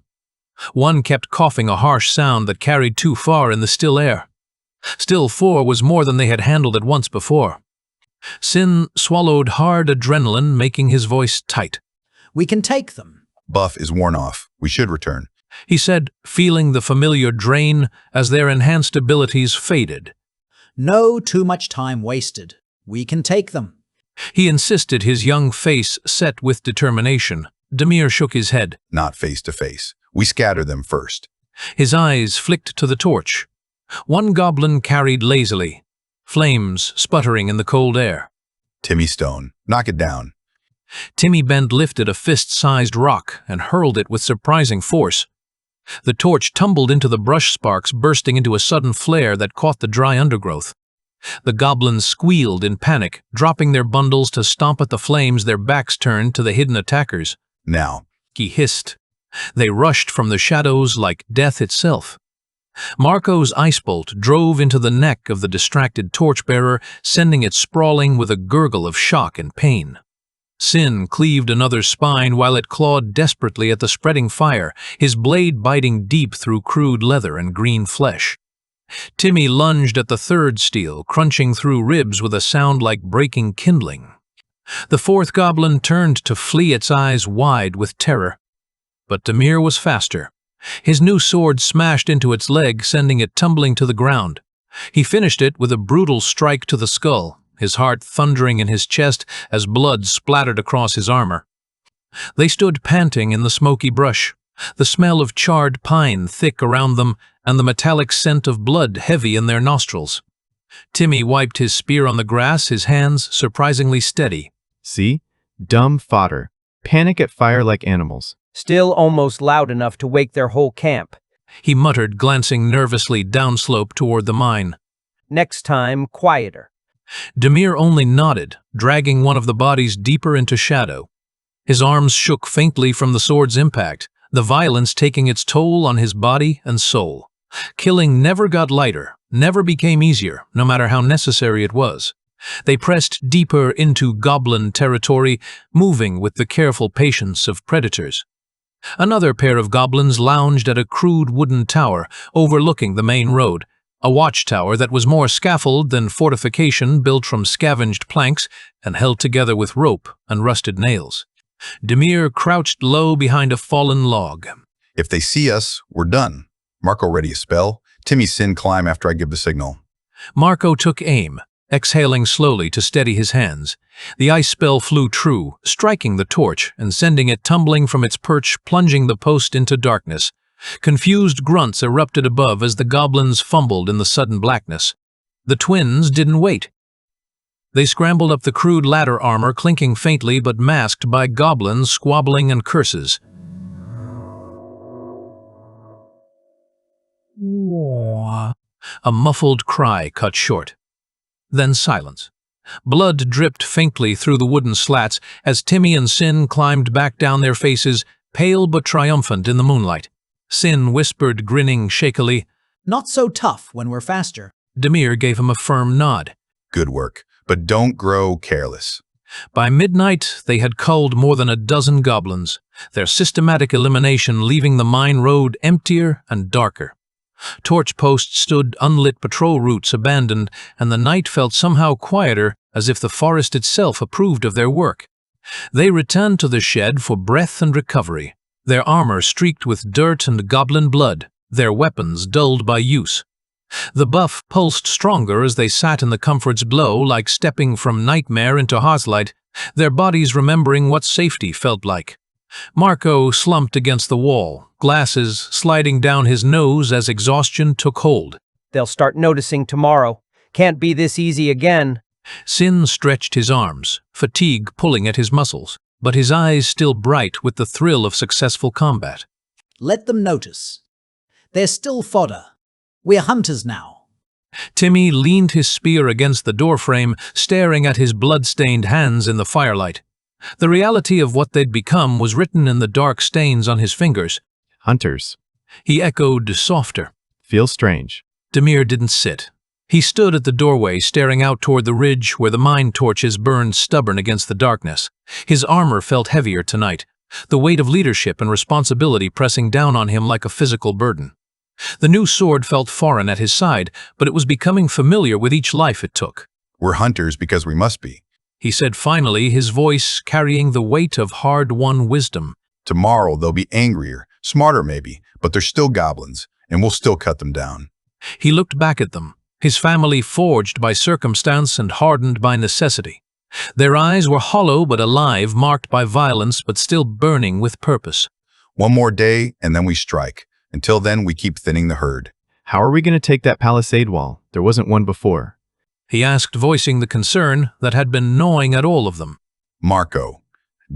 One kept coughing, a harsh sound that carried too far in the still air. Still 4 was more than they had handled at once before. Sin swallowed hard, adrenaline making his voice tight. We can take them. Buff is worn off. We should return. He said, feeling the familiar drain as their enhanced abilities faded. No too much time wasted. We can take them. He insisted, his young face set with determination. Demir shook his head. Not face to face. We scatter them first. His eyes flicked to the torch. 1 goblin carried lazily, flames sputtering in the cold air. Timmy Stone, knock it down. Timmy Bent lifted a fist-sized rock and hurled it with surprising force. The torch tumbled into the brush, sparks bursting into a sudden flare that caught the dry undergrowth. The goblins squealed in panic, dropping their bundles to stomp at the flames, their backs turned to the hidden attackers. Now, he hissed. They rushed from the shadows like death itself. Marco's ice bolt drove into the neck of the distracted torchbearer, sending it sprawling with a gurgle of shock and pain. Sin cleaved another's spine while it clawed desperately at the spreading fire, his blade biting deep through crude leather and green flesh. Timmy lunged at the third steel, crunching through ribs with a sound like breaking kindling. The fourth goblin turned to flee, its eyes wide with terror. But Demir was faster. His new sword smashed into its leg, sending it tumbling to the ground. He finished it with a brutal strike to the skull, his heart thundering in his chest as blood splattered across his armor. They stood panting in the smoky brush, the smell of charred pine thick around them and the metallic scent of blood heavy in their nostrils. Timmy wiped his spear on the grass, his hands surprisingly steady. See? Dumb fodder. Panic at fire like animals. Still almost loud enough to wake their whole camp. He muttered, glancing nervously downslope toward the mine. Next time, quieter. Demir only nodded, dragging one of the bodies deeper into shadow. His arms shook faintly from the sword's impact, the violence taking its toll on his body and soul. Killing never got lighter, never became easier, no matter how necessary it was. They pressed deeper into goblin territory, moving with the careful patience of predators. Another pair of goblins lounged at a crude wooden tower overlooking the main road, a watchtower that was more scaffold than fortification, built from scavenged planks and held together with rope and rusted nails. Demir crouched low behind a fallen log. If they see us, we're done. Marco ready a spell. Timmy Sin climb after I give the signal. Marco took aim, exhaling slowly to steady his hands. The ice spell flew true, striking the torch and sending it tumbling from its perch, plunging the post into darkness. Confused grunts erupted above as the goblins fumbled in the sudden blackness. The twins didn't wait. They scrambled up the crude ladder armor, clinking faintly but masked by goblins squabbling and curses. A muffled cry cut short. Then silence. Blood dripped faintly through the wooden slats as Timmy and Sin climbed back down, their faces pale but triumphant in the moonlight. Sin whispered, grinning shakily, "Not so tough when we're faster." Demir gave him a firm nod. Good work, but don't grow careless. By midnight, they had culled more than a dozen goblins, their systematic elimination leaving the mine road emptier and darker. Torch posts stood unlit, patrol routes abandoned, and the night felt somehow quieter, as if the forest itself approved of their work. They returned to the shed for breath and recovery, their armor streaked with dirt and goblin blood, their weapons dulled by use. The buff pulsed stronger as they sat in the comfort's glow, like stepping from nightmare into hearthlight, their bodies remembering what safety felt like. Marco slumped against the wall, glasses sliding down his nose as exhaustion took hold. They'll start noticing tomorrow. Can't be this easy again. Sin stretched his arms, fatigue pulling at his muscles, but his eyes still bright with the thrill of successful combat. Let them notice. They're still fodder. We're hunters now. Timmy leaned his spear against the doorframe, staring at his blood-stained hands in the firelight. The reality of what they'd become was written in the dark stains on his fingers. Hunters. He echoed softer. Feels strange. Demir didn't sit. He stood at the doorway, staring out toward the ridge where the mine torches burned stubborn against the darkness. His armor felt heavier tonight, the weight of leadership and responsibility pressing down on him like a physical burden. The new sword felt foreign at his side, but it was becoming familiar with each life it took. We're hunters because we must be. He said finally, his voice carrying the weight of hard-won wisdom. Tomorrow they'll be angrier, smarter maybe, but they're still goblins, and we'll still cut them down. He looked back at them, his family forged by circumstance and hardened by necessity. Their eyes were hollow but alive, marked by violence but still burning with purpose. One more day, and then we strike. Until then, we keep thinning the herd. How are we going to take that palisade wall? There wasn't one before. He asked, voicing the concern that had been gnawing at all of them. Marco,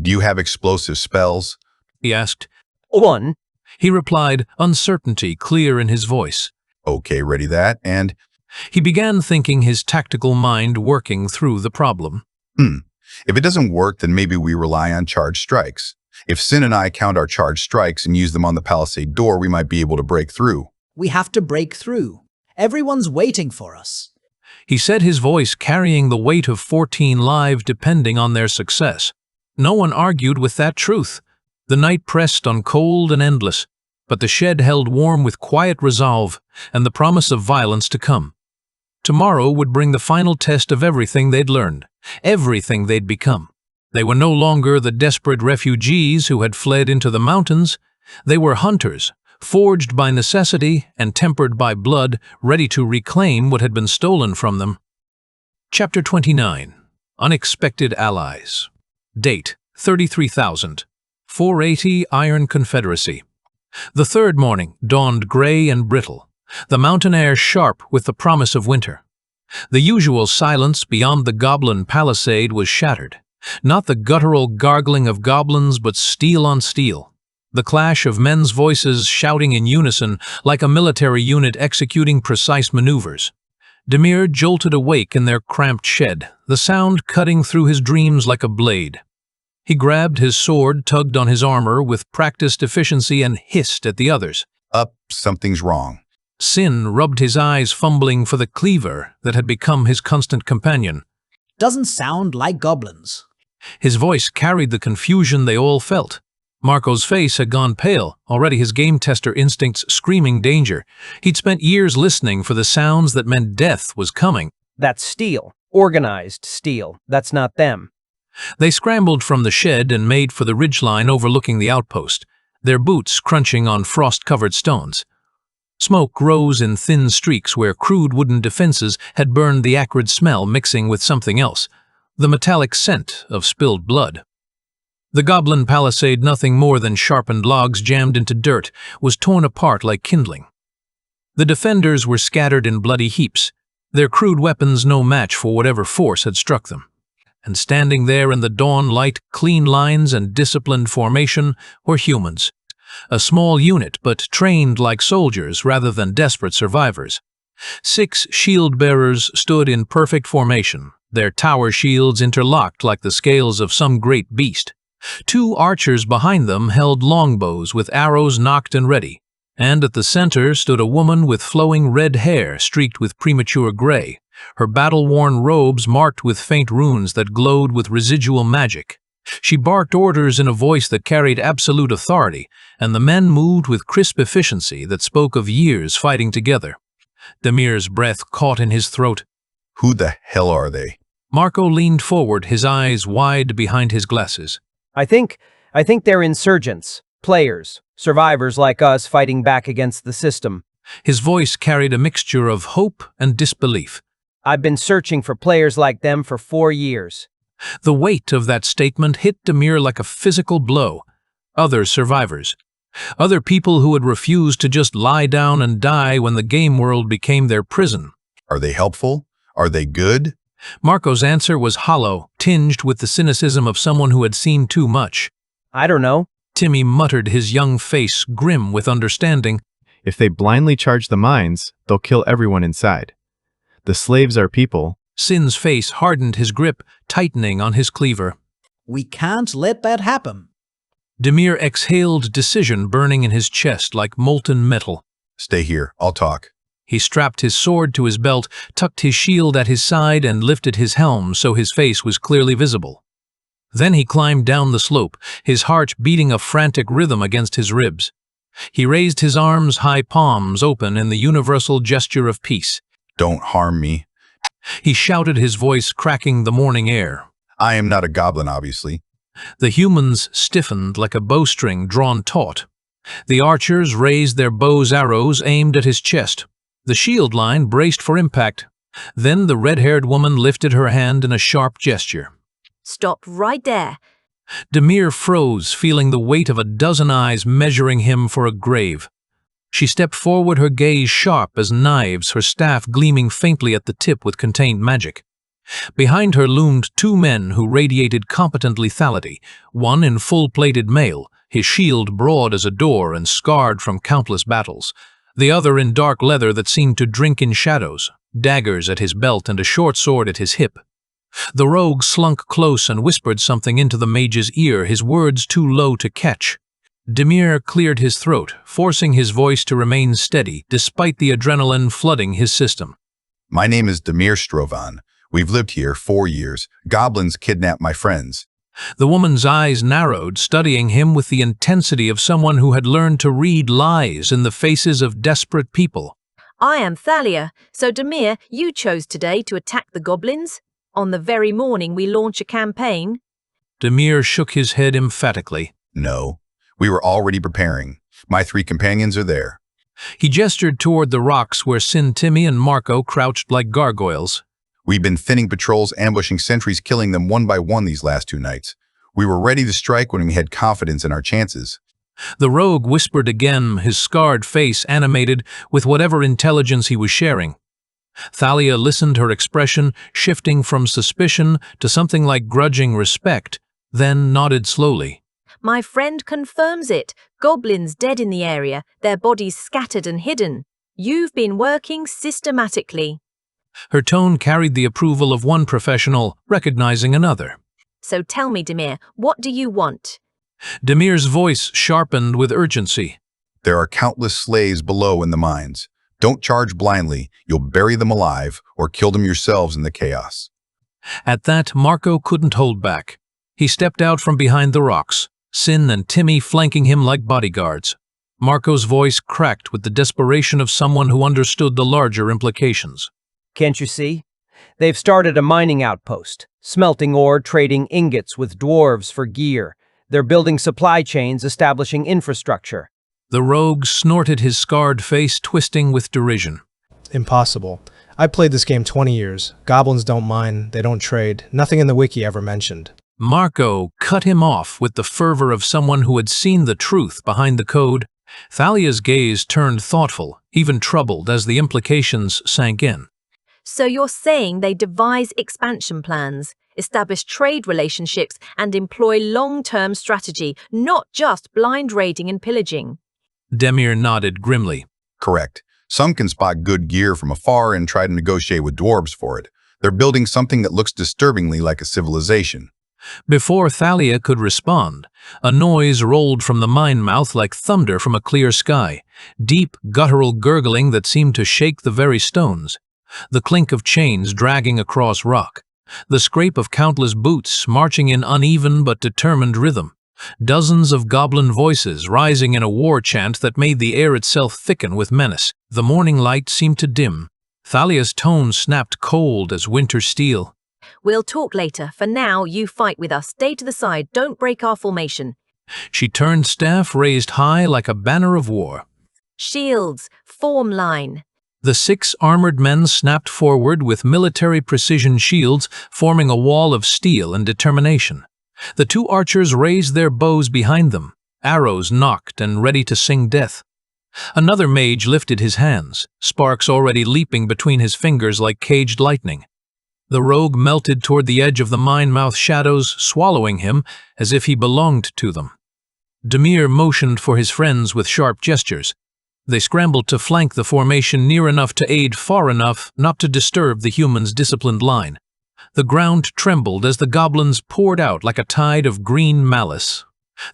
do you have explosive spells? He asked. One. He replied, uncertainty clear in his voice. Okay, ready that, and... He began thinking, his tactical mind working through the problem. If it doesn't work, then maybe we rely on charged strikes. If Sin and I count our charged strikes and use them on the palisade door, we might be able to break through. We have to break through. Everyone's waiting for us. He said, his voice carrying the weight of 14 lives depending on their success. No one argued with that truth. The night pressed on cold and endless. but the shed held warm with quiet resolve and the promise of violence to come. Tomorrow would bring the final test of everything they'd learned, everything they'd become. They were no longer the desperate refugees who had fled into the mountains. They were hunters, forged by necessity and tempered by blood, ready to reclaim what had been stolen from them. Chapter 29. Unexpected Allies. Date: 33,480 Iron Confederacy. The third morning dawned gray and brittle, the mountain air sharp with the promise of winter. The usual silence beyond the goblin palisade was shattered. Not the guttural gargling of goblins, but steel on steel. The clash of men's voices shouting in unison like a military unit executing precise maneuvers. Demir jolted awake in their cramped shed, the sound cutting through his dreams like a blade. He grabbed his sword, tugged on his armor with practiced efficiency, and hissed at the others. Up, something's wrong. Sin rubbed his eyes, fumbling for the cleaver that had become his constant companion. Doesn't sound like goblins. His voice carried the confusion they all felt. Marco's face had gone pale, already his game tester instincts screaming danger. He'd spent years listening for the sounds that meant death was coming. That's steel. Organized steel. That's not them. They scrambled from the shed and made for the ridgeline overlooking the outpost, their boots crunching on frost-covered stones. Smoke rose in thin streaks where crude wooden defenses had burned, the acrid smell mixing with something else, the metallic scent of spilled blood. The goblin palisade, nothing more than sharpened logs jammed into dirt, was torn apart like kindling. The defenders were scattered in bloody heaps, their crude weapons no match for whatever force had struck them. And standing there in the dawn light, clean lines and disciplined formation, were humans. A small unit, but trained like soldiers rather than desperate survivors. 6 shield-bearers stood in perfect formation, their tower shields interlocked like the scales of some great beast. 2 archers behind them held longbows with arrows nocked and ready, and at the center stood a woman with flowing red hair streaked with premature gray, her battle-worn robes marked with faint runes that glowed with residual magic. She barked orders in a voice that carried absolute authority, and the men moved with crisp efficiency that spoke of years fighting together. Demir's breath caught in his throat. Who the hell are they? Marco leaned forward, his eyes wide behind his glasses. I think they're insurgents, players, survivors like us fighting back against the system. His voice carried a mixture of hope and disbelief. I've been searching for players like them for 4 years. The weight of that statement hit Demir like a physical blow. Other survivors. Other people who had refused to just lie down and die when the game world became their prison. Are they helpful? Are they good? Marco's answer was hollow, tinged with the cynicism of someone who had seen too much. I don't know. Timmy muttered, his young face grim with understanding. If they blindly charge the mines, they'll kill everyone inside. The slaves are people. Sin's face hardened, his grip tightening on his cleaver. We can't let that happen. Demir exhaled, decision burning in his chest like molten metal. Stay here, I'll talk. He strapped his sword to his belt, tucked his shield at his side, and lifted his helm so his face was clearly visible. Then he climbed down the slope, his heart beating a frantic rhythm against his ribs. He raised his arms, high palms open in the universal gesture of peace. Don't harm me. He shouted, his voice cracking the morning air. I am not a goblin, obviously. The humans stiffened like a bowstring drawn taut. The archers raised their bows, arrows aimed at his chest. The shield line braced for impact. Then the red-haired woman lifted her hand in a sharp gesture. Stop right there. Demir froze, feeling the weight of a dozen eyes measuring him for a grave. She stepped forward, her gaze sharp as knives, her staff gleaming faintly at the tip with contained magic. Behind her loomed 2 men who radiated competent lethality, one in full-plated mail, his shield broad as a door and scarred from countless battles, the other in dark leather that seemed to drink in shadows, daggers at his belt and a short sword at his hip. The rogue slunk close and whispered something into the mage's ear, his words too low to catch. Demir cleared his throat, forcing his voice to remain steady despite the adrenaline flooding his system. My name is Demir Strovan. We've lived here 4 years. Goblins kidnapped my friends. The woman's eyes narrowed, studying him with the intensity of someone who had learned to read lies in the faces of desperate people. I am Thalia, so Demir, you chose today to attack the goblins? On the very morning we launch a campaign? Demir shook his head emphatically. No, we were already preparing. My 3 companions are there. He gestured toward the rocks where Sin, Timmy, and Marco crouched like gargoyles. We've been thinning patrols, ambushing sentries, killing them one by one these last 2 nights. We were ready to strike when we had confidence in our chances. The rogue whispered again, his scarred face animated with whatever intelligence he was sharing. Thalia listened, her expression shifting from suspicion to something like grudging respect, then nodded slowly. My friend confirms it. Goblins dead in the area, their bodies scattered and hidden. You've been working systematically. Her tone carried the approval of one professional, recognizing another. So tell me, Demir, what do you want? Demir's voice sharpened with urgency. There are countless slaves below in the mines. Don't charge blindly. You'll bury them alive or kill them yourselves in the chaos. At that, Marco couldn't hold back. He stepped out from behind the rocks, Sin and Timmy flanking him like bodyguards. Marco's voice cracked with the desperation of someone who understood the larger implications. Can't you see? They've started a mining outpost, smelting ore, trading ingots with dwarves for gear. They're building supply chains, establishing infrastructure. The rogue snorted, his scarred face twisting with derision. Impossible. I played this game 20 years. Goblins don't mine, they don't trade. Nothing in the wiki ever mentioned. Marco cut him off with the fervor of someone who had seen the truth behind the code. Thalia's gaze turned thoughtful, even troubled as the implications sank in. So you're saying they devise expansion plans, establish trade relationships, and employ long-term strategy, not just blind raiding and pillaging? Demir nodded grimly. Correct. Some can spot good gear from afar and try to negotiate with dwarves for it. They're building something that looks disturbingly like a civilization. Before Thalia could respond, a noise rolled from the mine mouth like thunder from a clear sky, deep, guttural gurgling that seemed to shake the very stones. The clink of chains dragging across rock, the scrape of countless boots marching in uneven but determined rhythm, dozens of goblin voices rising in a war chant that made the air itself thicken with menace. The morning light seemed to dim. Thalia's tone snapped cold as winter steel. We'll talk later. For now, you fight with us. Stay to the side. Don't break our formation. She turned, staff raised high like a banner of war. Shields, form line. The 6 armored men snapped forward with military precision shields forming a wall of steel and determination. The 2 archers raised their bows behind them, arrows nocked and ready to sing death. Another mage lifted his hands, sparks already leaping between his fingers like caged lightning. The rogue melted toward the edge of the mine-mouth shadows, swallowing him as if he belonged to them. Demir motioned for his friends with sharp gestures. They scrambled to flank the formation near enough to aid, far enough not to disturb the humans' disciplined line. The ground trembled as the goblins poured out like a tide of green malice.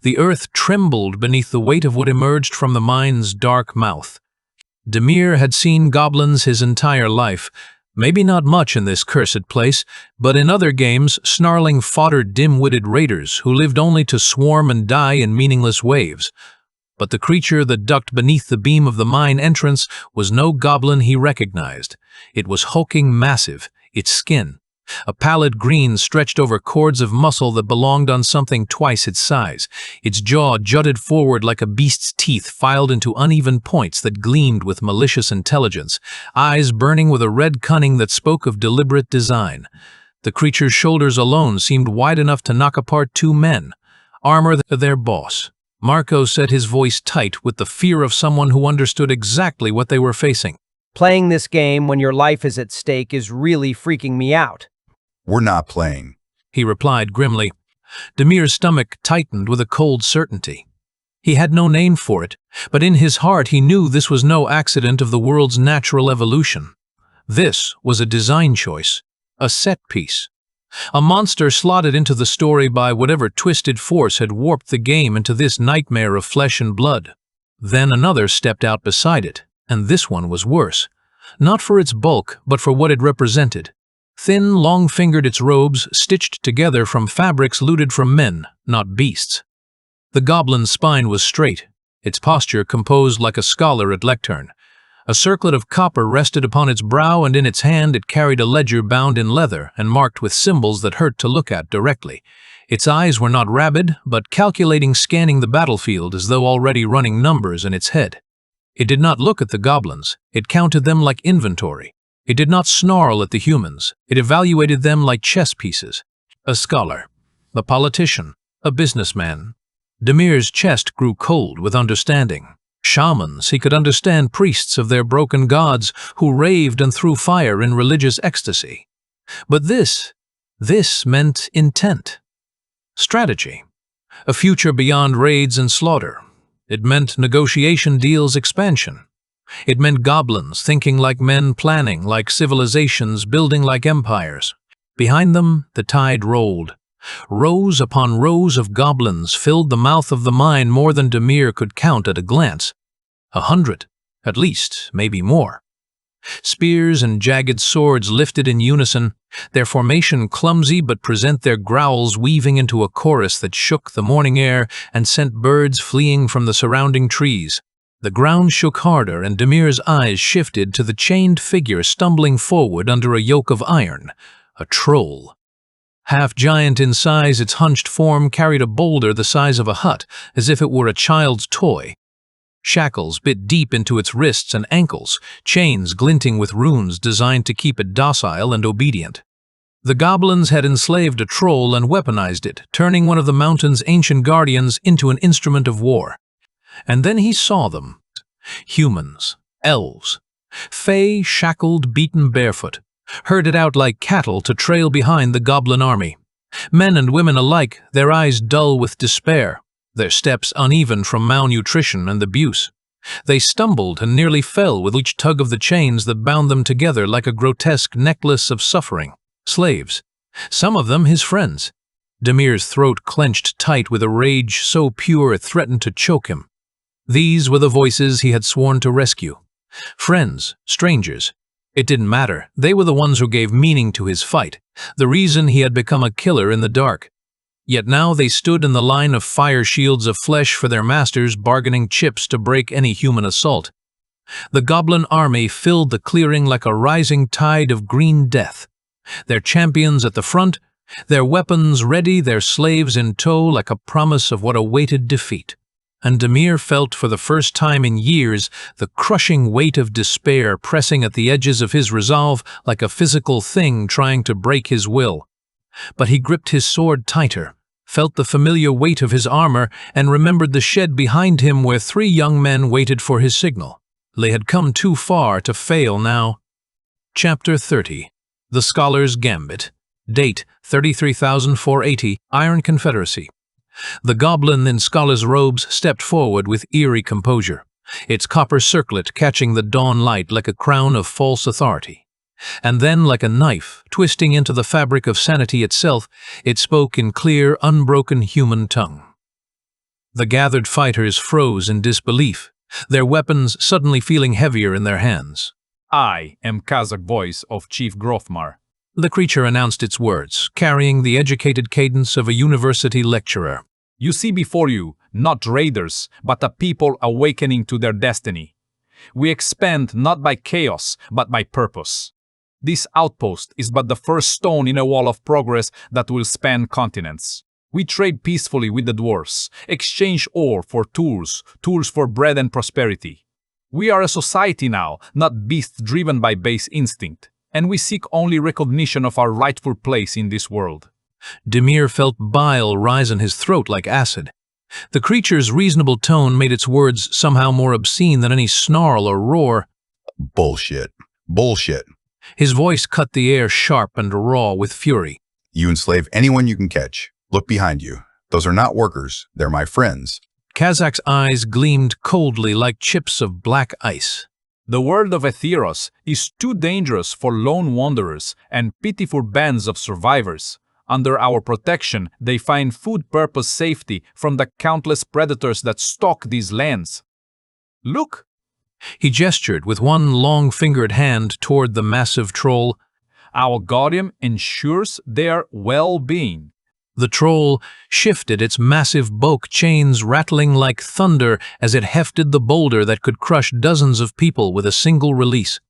The earth trembled beneath the weight of what emerged from the mine's dark mouth. Demir had seen goblins his entire life, maybe not much in this cursed place, but in other games, snarling fodder dim-witted raiders who lived only to swarm and die in meaningless waves. But the creature that ducked beneath the beam of the mine entrance was no goblin he recognized. It was hulking massive, its skin a pallid green stretched over cords of muscle that belonged on something twice its size. Its jaw jutted forward like a beast's teeth filed into uneven points that gleamed with malicious intelligence, eyes burning with a red cunning that spoke of deliberate design. The creature's shoulders alone seemed wide enough to knock apart 2 men, armor their boss. Marco set his voice tight with the fear of someone who understood exactly what they were facing. Playing this game when your life is at stake is really freaking me out. We're not playing, he replied grimly. Demir's stomach tightened with a cold certainty. He had no name for it, but in his heart he knew this was no accident of the world's natural evolution. This was a design choice, a set piece. A monster slotted into the story by whatever twisted force had warped the game into this nightmare of flesh and blood. Then another stepped out beside it, and this one was worse. Not for its bulk, but for what it represented. Thin, long-fingered its robes stitched together from fabrics looted from men, not beasts. The goblin's spine was straight, its posture composed like a scholar at lectern. A circlet of copper rested upon its brow, and in its hand it carried a ledger bound in leather and marked with symbols that hurt to look at directly. Its eyes were not rabid, but calculating, scanning the battlefield as though already running numbers in its head. It did not look at the goblins, it counted them like inventory. It did not snarl at the humans, it evaluated them like chess pieces. A scholar, a politician, a businessman. Demir's chest grew cold with understanding. Shamans, he could understand priests of their broken gods who raved and threw fire in religious ecstasy. But this meant intent. Strategy. A future beyond raids and slaughter. It meant negotiation deals expansion. It meant goblins thinking like men, planning like civilizations, building like empires. Behind them, the tide rolled. Rows upon rows of goblins filled the mouth of the mine more than Demir could count at a glance. 100, at least, maybe more. Spears and jagged swords lifted in unison, their formation clumsy but present their growls weaving into a chorus that shook the morning air and sent birds fleeing from the surrounding trees. The ground shook harder, and Demir's eyes shifted to the chained figure stumbling forward under a yoke of iron, a troll. Half-giant in size, its hunched form carried a boulder the size of a hut, as if it were a child's toy. Shackles bit deep into its wrists and ankles, chains glinting with runes designed to keep it docile and obedient. The goblins had enslaved a troll and weaponized it, turning one of the mountain's ancient guardians into an instrument of war. And then he saw them. Humans, elves, fey, shackled, beaten barefoot, herded out like cattle to trail behind the goblin army. Men and women alike, their eyes dull with despair, their steps uneven from malnutrition and abuse. They stumbled and nearly fell with each tug of the chains that bound them together like a grotesque necklace of suffering. Slaves, some of them his friends. Demir's throat clenched tight with a rage so pure it threatened to choke him. These were the voices he had sworn to rescue. Friends, strangers. It didn't matter. They were the ones who gave meaning to his fight, the reason he had become a killer in the dark. Yet now they stood in the line of fire shields of flesh for their masters, bargaining chips to break any human assault. The goblin army filled the clearing like a rising tide of green death. Their champions at the front, their weapons ready, their slaves in tow like a promise of what awaited defeat. And Demir felt for the first time in years the crushing weight of despair pressing at the edges of his resolve like a physical thing trying to break his will. But he gripped his sword tighter, felt the familiar weight of his armor, and remembered the shed behind him where 3 young men waited for his signal. They had come too far to fail now. Chapter 30. The Scholar's Gambit. Date 33,480, Iron Confederacy. The goblin in scholar's robes stepped forward with eerie composure, its copper circlet catching the dawn light like a crown of false authority. And then, like a knife, twisting into the fabric of sanity itself, it spoke in clear, unbroken human tongue. The gathered fighters froze in disbelief, their weapons suddenly feeling heavier in their hands. I am Kazakh voice of Chief Grofmar. The creature announced its words, carrying the educated cadence of a university lecturer. You see before you, not raiders, but a people awakening to their destiny. We expand not by chaos, but by purpose. This outpost is but the first stone in a wall of progress that will span continents. We trade peacefully with the dwarfs, exchange ore for tools for bread and prosperity. We are a society now, not beasts driven by base instinct, and we seek only recognition of our rightful place in this world. Demir felt bile rise in his throat like acid. The creature's reasonable tone made its words somehow more obscene than any snarl or roar. Bullshit. Bullshit. His voice cut the air sharp and raw with fury. You enslave anyone you can catch. Look behind you. Those are not workers. They're my friends. Kazakh's eyes gleamed coldly like chips of black ice. The world of Etheros is too dangerous for lone wanderers and pitiful bands of survivors. Under our protection, they find food purpose safety from the countless predators that stalk these lands. Look! He gestured with one long-fingered hand toward the massive troll. Our guardian ensures their well-being. The troll shifted its massive bulk, chains rattling like thunder as it hefted the boulder that could crush dozens of people with a single release.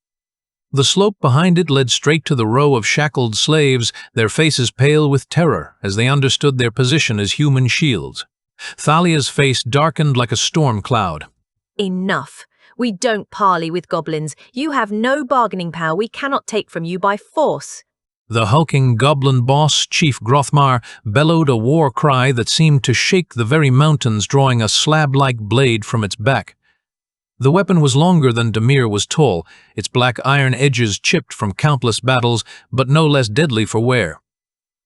The slope behind it led straight to the row of shackled slaves, their faces pale with terror as they understood their position as human shields. Thalia's face darkened like a storm cloud. Enough. We don't parley with goblins. You have no bargaining power we cannot take from you by force. The hulking goblin boss, Chief Grothmar, bellowed a war cry that seemed to shake the very mountains, drawing a slab-like blade from its back. The weapon was longer than Demir was tall, its black iron edges chipped from countless battles, but no less deadly for wear.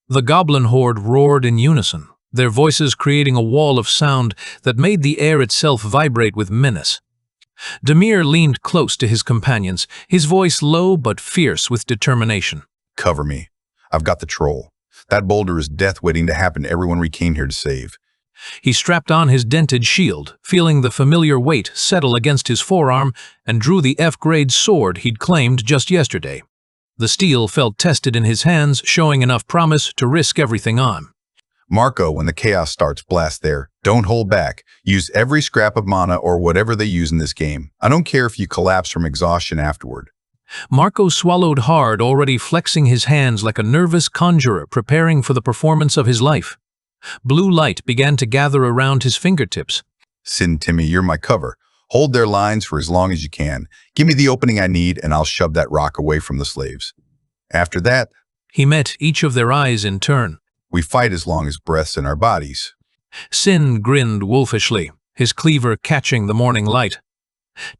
The goblin horde roared in unison, their voices creating a wall of sound that made the air itself vibrate with menace. Demir leaned close to his companions, his voice low but fierce with determination. Cover me. I've got the troll. That boulder is death waiting to happen to everyone we came here to save. He strapped on his dented shield, feeling the familiar weight settle against his forearm, and drew the F-grade sword he'd claimed just yesterday. The steel felt tested in his hands, showing enough promise to risk everything on. Marco, when the chaos starts, blast there. Don't hold back. Use every scrap of mana or whatever they use in this game. I don't care if you collapse from exhaustion afterward. Marco swallowed hard, already flexing his hands like a nervous conjurer preparing for the performance of his life. Blue light began to gather around his fingertips. Sin, Timmy, you're my cover. Hold their lines for as long as you can. Give me the opening I need, and I'll shove that rock away from the slaves. After that, He met each of their eyes in turn. we fight as long as breath's in our bodies. Sin grinned wolfishly, his cleaver catching the morning light.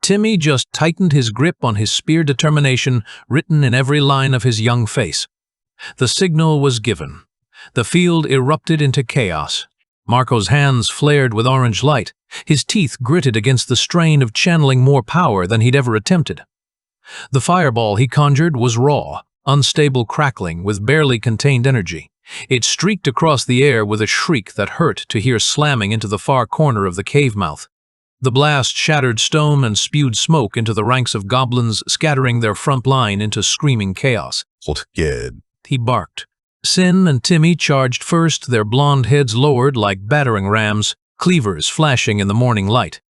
Timmy just tightened his grip on his spear, determination written in every line of his young face. The signal was given. The field erupted into chaos. Marco's hands flared with orange light, his teeth gritted against the strain of channeling more power than he'd ever attempted. The fireball he conjured was raw, unstable crackling with barely contained energy. It streaked across the air with a shriek that hurt to hear, slamming into the far corner of the cave mouth. The blast shattered stone and spewed smoke into the ranks of goblins, scattering their front line into screaming chaos. Hold good. He barked. Sin and Timmy charged first, their blonde heads lowered like battering rams, cleavers flashing in the morning light.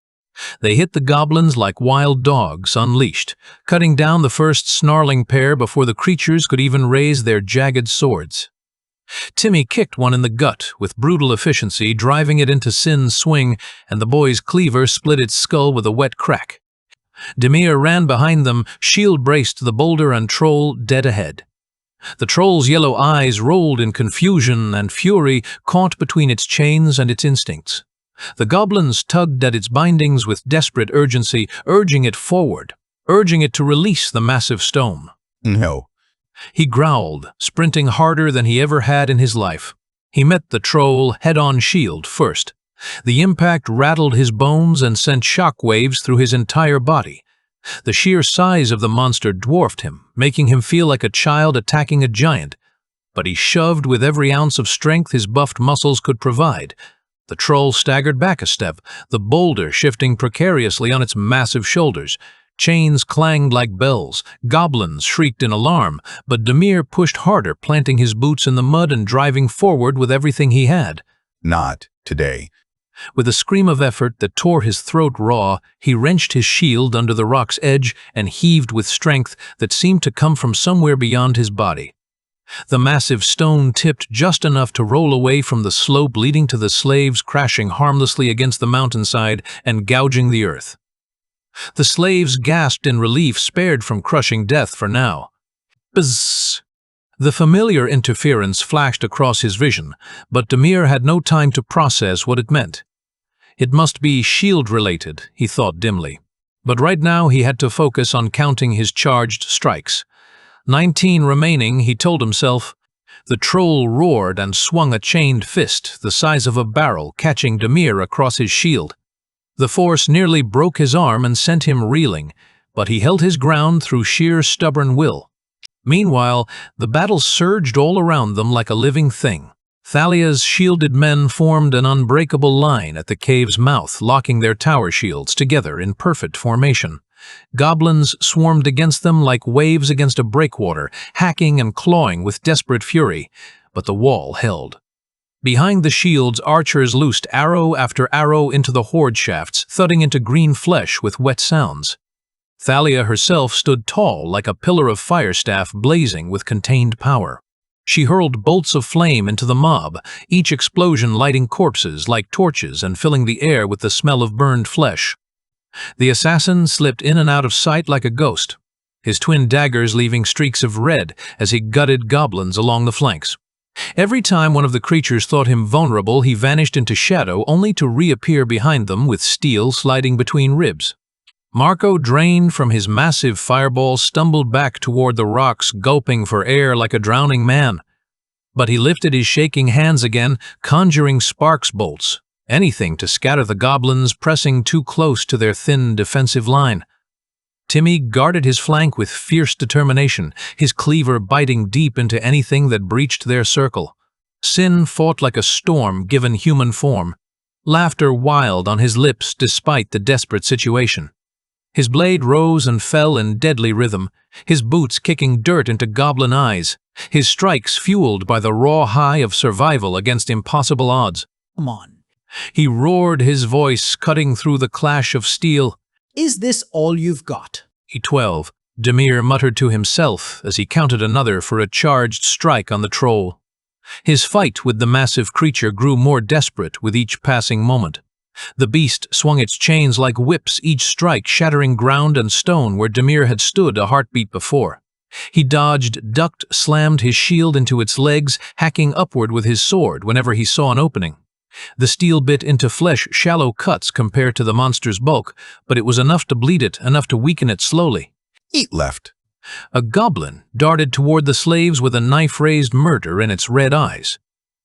They hit the goblins like wild dogs unleashed, cutting down the first snarling pair before the creatures could even raise their jagged swords. Timmy kicked one in the gut with brutal efficiency, driving it into Sin's swing, and the boy's cleaver split its skull with a wet crack. Demir ran behind them, shield braced the boulder and troll dead ahead. The troll's yellow eyes rolled in confusion and fury, caught between its chains and its instincts. The goblins tugged at its bindings with desperate urgency, urging it forward, urging it to release the massive stone. No. He growled, sprinting harder than he ever had in his life. He met the troll head-on, shield first. The impact rattled his bones and sent shock waves through his entire body. The sheer size of the monster dwarfed him, making him feel like a child attacking a giant. But he shoved with every ounce of strength his buffed muscles could provide. The troll staggered back a step, the boulder shifting precariously on its massive shoulders. Chains clanged like bells, goblins shrieked in alarm, but Demir pushed harder, planting his boots in the mud and driving forward with everything he had. Not today. With a scream of effort that tore his throat raw, he wrenched his shield under the rock's edge and heaved with strength that seemed to come from somewhere beyond his body. The massive stone tipped just enough to roll away from the slope leading to the slaves, crashing harmlessly against the mountainside and gouging the earth. The slaves gasped in relief, spared from crushing death for now. Bzzz! The familiar interference flashed across his vision, but Demir had no time to process what it meant. It must be shield-related, he thought dimly. But right now he had to focus on counting his charged strikes. 19 remaining, he told himself. The troll roared and swung a chained fist, the size of a barrel, catching Demir across his shield. The force nearly broke his arm and sent him reeling, but he held his ground through sheer stubborn will. Meanwhile, the battle surged all around them like a living thing. Thalia's shielded men formed an unbreakable line at the cave's mouth, locking their tower shields together in perfect formation. Goblins swarmed against them like waves against a breakwater, hacking and clawing with desperate fury, but the wall held. Behind the shields, archers loosed arrow after arrow into the horde shafts, thudding into green flesh with wet sounds. Thalia herself stood tall like a pillar of fire staff blazing with contained power. She hurled bolts of flame into the mob, each explosion lighting corpses like torches and filling the air with the smell of burned flesh. The assassin slipped in and out of sight like a ghost, his twin daggers leaving streaks of red as he gutted goblins along the flanks. Every time one of the creatures thought him vulnerable, he vanished into shadow only to reappear behind them with steel sliding between ribs. Marco, drained from his massive fireball, stumbled back toward the rocks, gulping for air like a drowning man. But he lifted his shaking hands again, conjuring sparks bolts, anything to scatter the goblins pressing too close to their thin defensive line. Timmy guarded his flank with fierce determination, his cleaver biting deep into anything that breached their circle. Sin fought like a storm given human form, laughter wild on his lips despite the desperate situation. His blade rose and fell in deadly rhythm, his boots kicking dirt into goblin eyes, his strikes fueled by the raw high of survival against impossible odds. Come on. He roared, his voice cutting through the clash of steel. Is this all you've got? E12, Demir muttered to himself as he counted another for a charged strike on the troll. His fight with the massive creature grew more desperate with each passing moment. The beast swung its chains like whips, each strike shattering ground and stone where Demir had stood a heartbeat before. He dodged, ducked, slammed his shield into its legs, hacking upward with his sword whenever he saw an opening. The steel bit into flesh shallow cuts compared to the monster's bulk, but it was enough to bleed it, enough to weaken it slowly. Eat left. A goblin darted toward the slaves with a knife raised murder in its red eyes.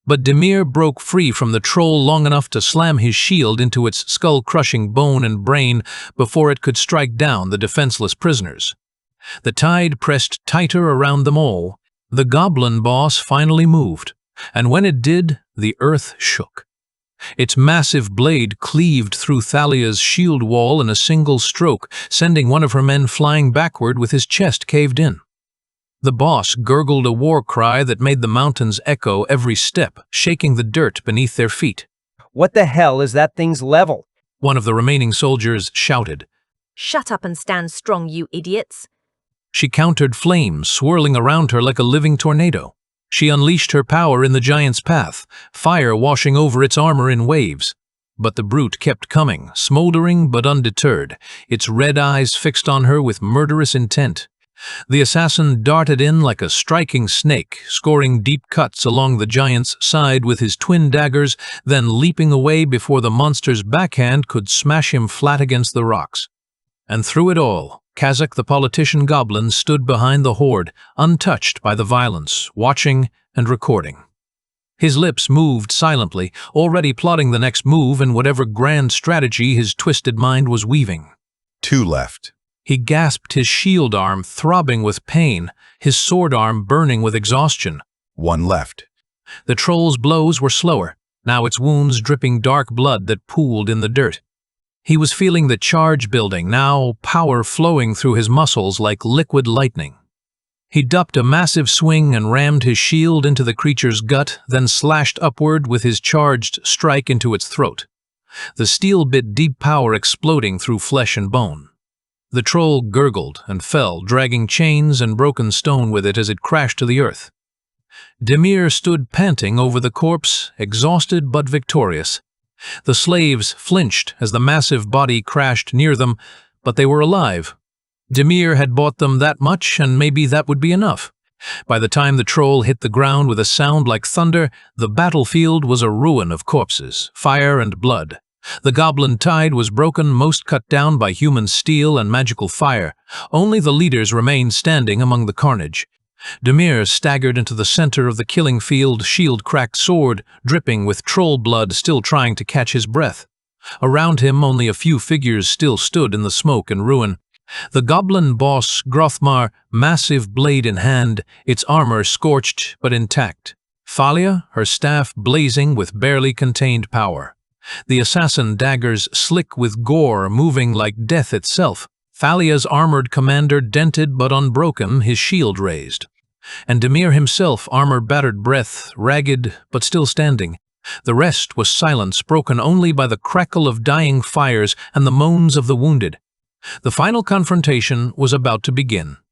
But Demir broke free from the troll long enough to slam his shield into its skull-crushing bone and brain before it could strike down the defenseless prisoners. The tide pressed tighter around them all. The goblin boss finally moved, and when it did, the earth shook. Its massive blade cleaved through Thalia's shield wall in a single stroke, sending one of her men flying backward with his chest caved in. The boss gurgled a war cry that made the mountains echo every step, shaking the dirt beneath their feet. What the hell is that thing's level? One of the remaining soldiers shouted. Shut up and stand strong, you idiots. She countered flames swirling around her like a living tornado. She unleashed her power in the giant's path, fire washing over its armor in waves. But the brute kept coming, smoldering but undeterred, its red eyes fixed on her with murderous intent. The assassin darted in like a striking snake, scoring deep cuts along the giant's side with his twin daggers, then leaping away before the monster's backhand could smash him flat against the rocks. And through it all, Kazakh the politician goblin stood behind the horde, untouched by the violence, watching and recording. His lips moved silently, already plotting the next move in whatever grand strategy his twisted mind was weaving. 2 left. He gasped, his shield arm throbbing with pain, his sword arm burning with exhaustion. 1 left. The troll's blows were slower, now its wounds dripping dark blood that pooled in the dirt. He was feeling the charge building, now power flowing through his muscles like liquid lightning. He ducked a massive swing and rammed his shield into the creature's gut, then slashed upward with his charged strike into its throat. The steel bit deep power exploding through flesh and bone. The troll gurgled and fell, dragging chains and broken stone with it as it crashed to the earth. Demir stood panting over the corpse, exhausted but victorious. The slaves flinched as the massive body crashed near them, but they were alive. Demir had bought them that much, and maybe that would be enough. By the time the troll hit the ground with a sound like thunder, the battlefield was a ruin of corpses, fire and blood. The goblin tide was broken, most cut down by human steel and magical fire. Only the leaders remained standing among the carnage. Demir staggered into the center of the killing field, shield-cracked sword, dripping with troll blood, still trying to catch his breath. Around him, only a few figures still stood in the smoke and ruin. The goblin boss, Grothmar, massive blade in hand, its armor scorched but intact. Thalia, her staff blazing with barely contained power. The assassin daggers slick with gore, moving like death itself. Thalia's armored commander dented but unbroken, his shield raised. And Demir himself, armor-battered breath, ragged but still standing. The rest was silence, broken only by the crackle of dying fires and the moans of the wounded. The final confrontation was about to begin.